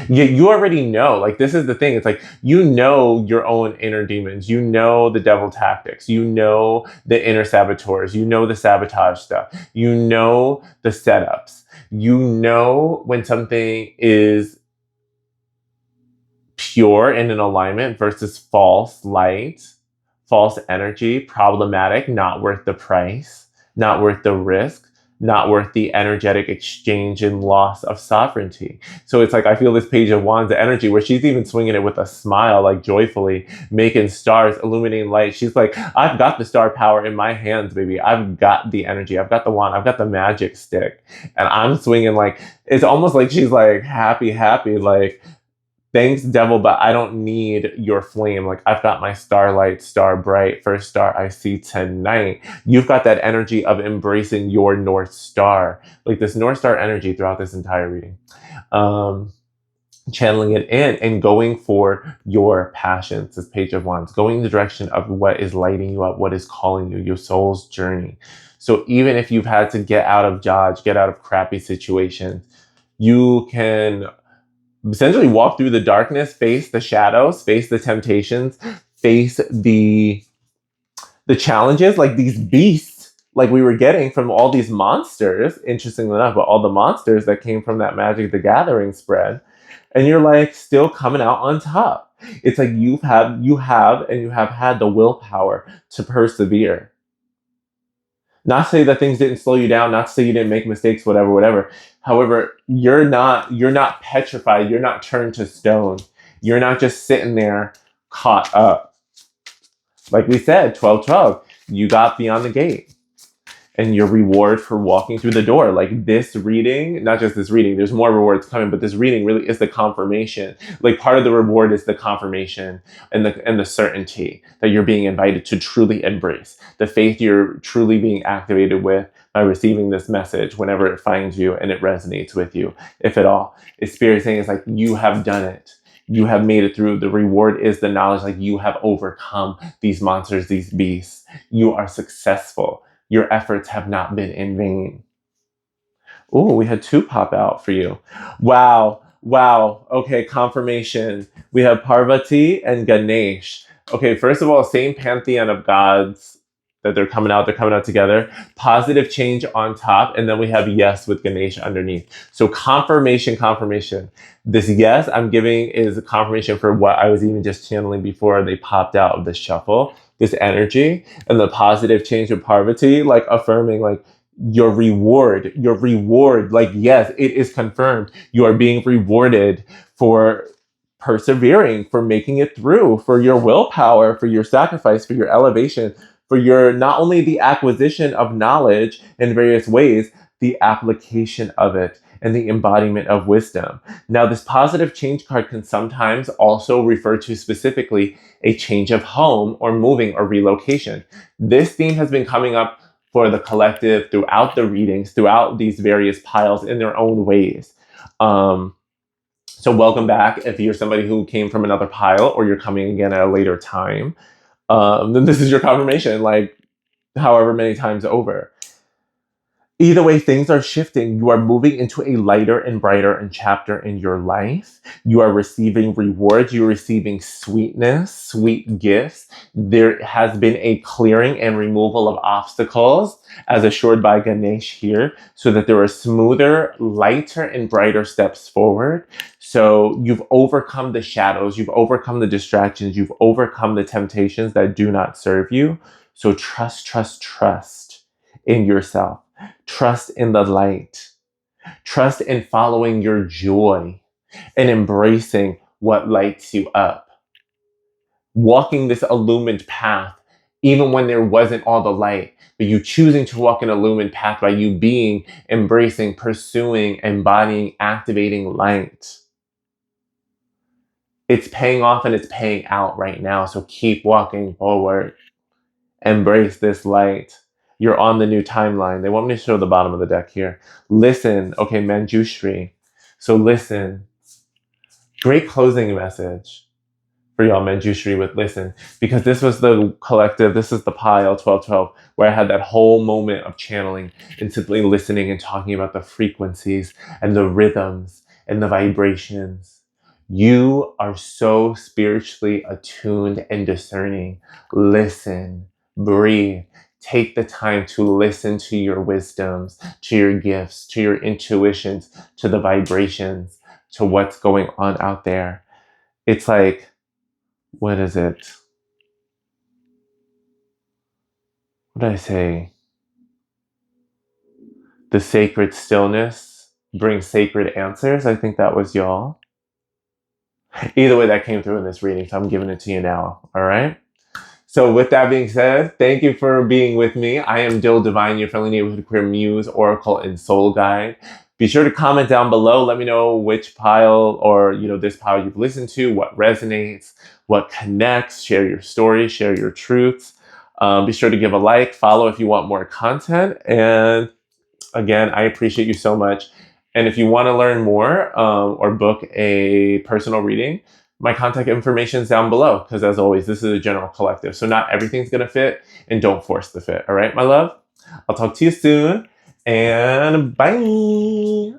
You already know, like this is the thing. It's like, you know your own inner demons. You know the devil tactics. You know the inner saboteurs. You know the sabotage stuff. You know the setups. You know when something is pure and in alignment versus false light, false energy, problematic, not worth the price, not worth the risk, not worth the energetic exchange and loss of sovereignty. So it's like, I feel this Page of Wands, the energy where she's even swinging it with a smile, like joyfully, making stars, illuminating light. She's like, I've got the star power in my hands, baby. I've got the energy. I've got the wand. I've got the magic stick. And I'm swinging like, it's almost like she's like happy, like, thanks, devil, but I don't need your flame. Like, I've got my starlight, star bright, first star I see tonight. You've got that energy of embracing your North Star. Like this North Star energy throughout this entire reading. Channeling it in and going for your passions, this Page of Wands. Going in the direction of what is lighting you up, what is calling you, your soul's journey. So even if you've had to get out of Dodge, get out of crappy situations, You can essentially walk through the darkness, face the shadows, face the temptations, face the challenges, like these beasts, like we were getting from all these monsters, interestingly enough, but all the monsters that came from that Magic the Gathering spread, and you're like still coming out on top. It's like you have had the willpower to persevere. Not to say that things didn't slow you down, not to say you didn't make mistakes, whatever, whatever. However, you're not petrified, you're not turned to stone. You're not just sitting there caught up. Like we said, 12-12, you got beyond the gate. And your reward for walking through the door. Like this reading, not just this reading, there's more rewards coming, but this reading really is the confirmation. Like part of the reward is the confirmation and the certainty that you're being invited to truly embrace. The faith you're truly being activated with by receiving this message whenever it finds you and it resonates with you, if at all. It's Spirit saying it's like you have done it. You have made it through. The reward is the knowledge like you have overcome these monsters, these beasts. You are successful. Your efforts have not been in vain. Oh, we had 2 pop out for you. Wow. Wow. Okay, confirmation. We have Parvati and Ganesh. Okay, first of all, same pantheon of gods that they're coming out. They're coming out together. Positive change on top. And then we have yes with Ganesh underneath. So confirmation, confirmation. This yes I'm giving is a confirmation for what I was even just channeling before they popped out of the shuffle. This energy and the positive change with Parvati, like affirming like your reward, like yes, it is confirmed. You are being rewarded for persevering, for making it through, for your willpower, for your sacrifice, for your elevation, for your not only the acquisition of knowledge in various ways, the application of it and the embodiment of wisdom. Now, this positive change card can sometimes also refer to specifically a change of home or moving or relocation. This theme has been coming up for the collective throughout the readings, throughout these various piles in their own ways. So welcome back if you're somebody who came from another pile or you're coming again at a later time. Then this is your confirmation, like however many times over. Either way, things are shifting. You are moving into a lighter and brighter and chapter in your life. You are receiving rewards. You're receiving sweetness, sweet gifts. There has been a clearing and removal of obstacles, as assured by Ganesh here, so that there are smoother, lighter, and brighter steps forward. So you've overcome the shadows. You've overcome the distractions. You've overcome the temptations that do not serve you. So trust, trust, trust in yourself. Trust in the light. Trust in following your joy and embracing what lights you up. Walking this illumined path, even when there wasn't all the light, but you choosing to walk an illumined path by you being, embracing, pursuing, embodying, activating light. It's paying off and it's paying out right now. So keep walking forward. Embrace this light. You're on the new timeline. They want me to show the bottom of the deck here. Listen. Okay, Manjushri. So listen. Great closing message for y'all, Manjushri, with listen. Because this was the collective, this is the pile, 12-12, where I had that whole moment of channeling and simply listening and talking about the frequencies and the rhythms and the vibrations. You are so spiritually attuned and discerning. Listen. Breathe. Take the time to listen to your wisdoms, to your gifts, to your intuitions, to the vibrations, to what's going on out there. It's like, what is it? What did I say? The sacred stillness brings sacred answers. I think that was y'all. Either way, that came through in this reading, so I'm giving it to you now. All right? So with that being said, thank you for being with me. I am Dil Divine, your friendly neighborhood queer muse, oracle, and soul guide. Be sure to comment down below. Let me know which pile or this pile you've listened to, what resonates, what connects. Share your story, share your truths. Be sure to give a like, follow if you want more content. And again, I appreciate you so much. And if you want to learn more or book a personal reading, my contact information is down below, because as always, this is a general collective. So not everything's going to fit, and don't force the fit. All right, my love? I'll talk to you soon, and bye.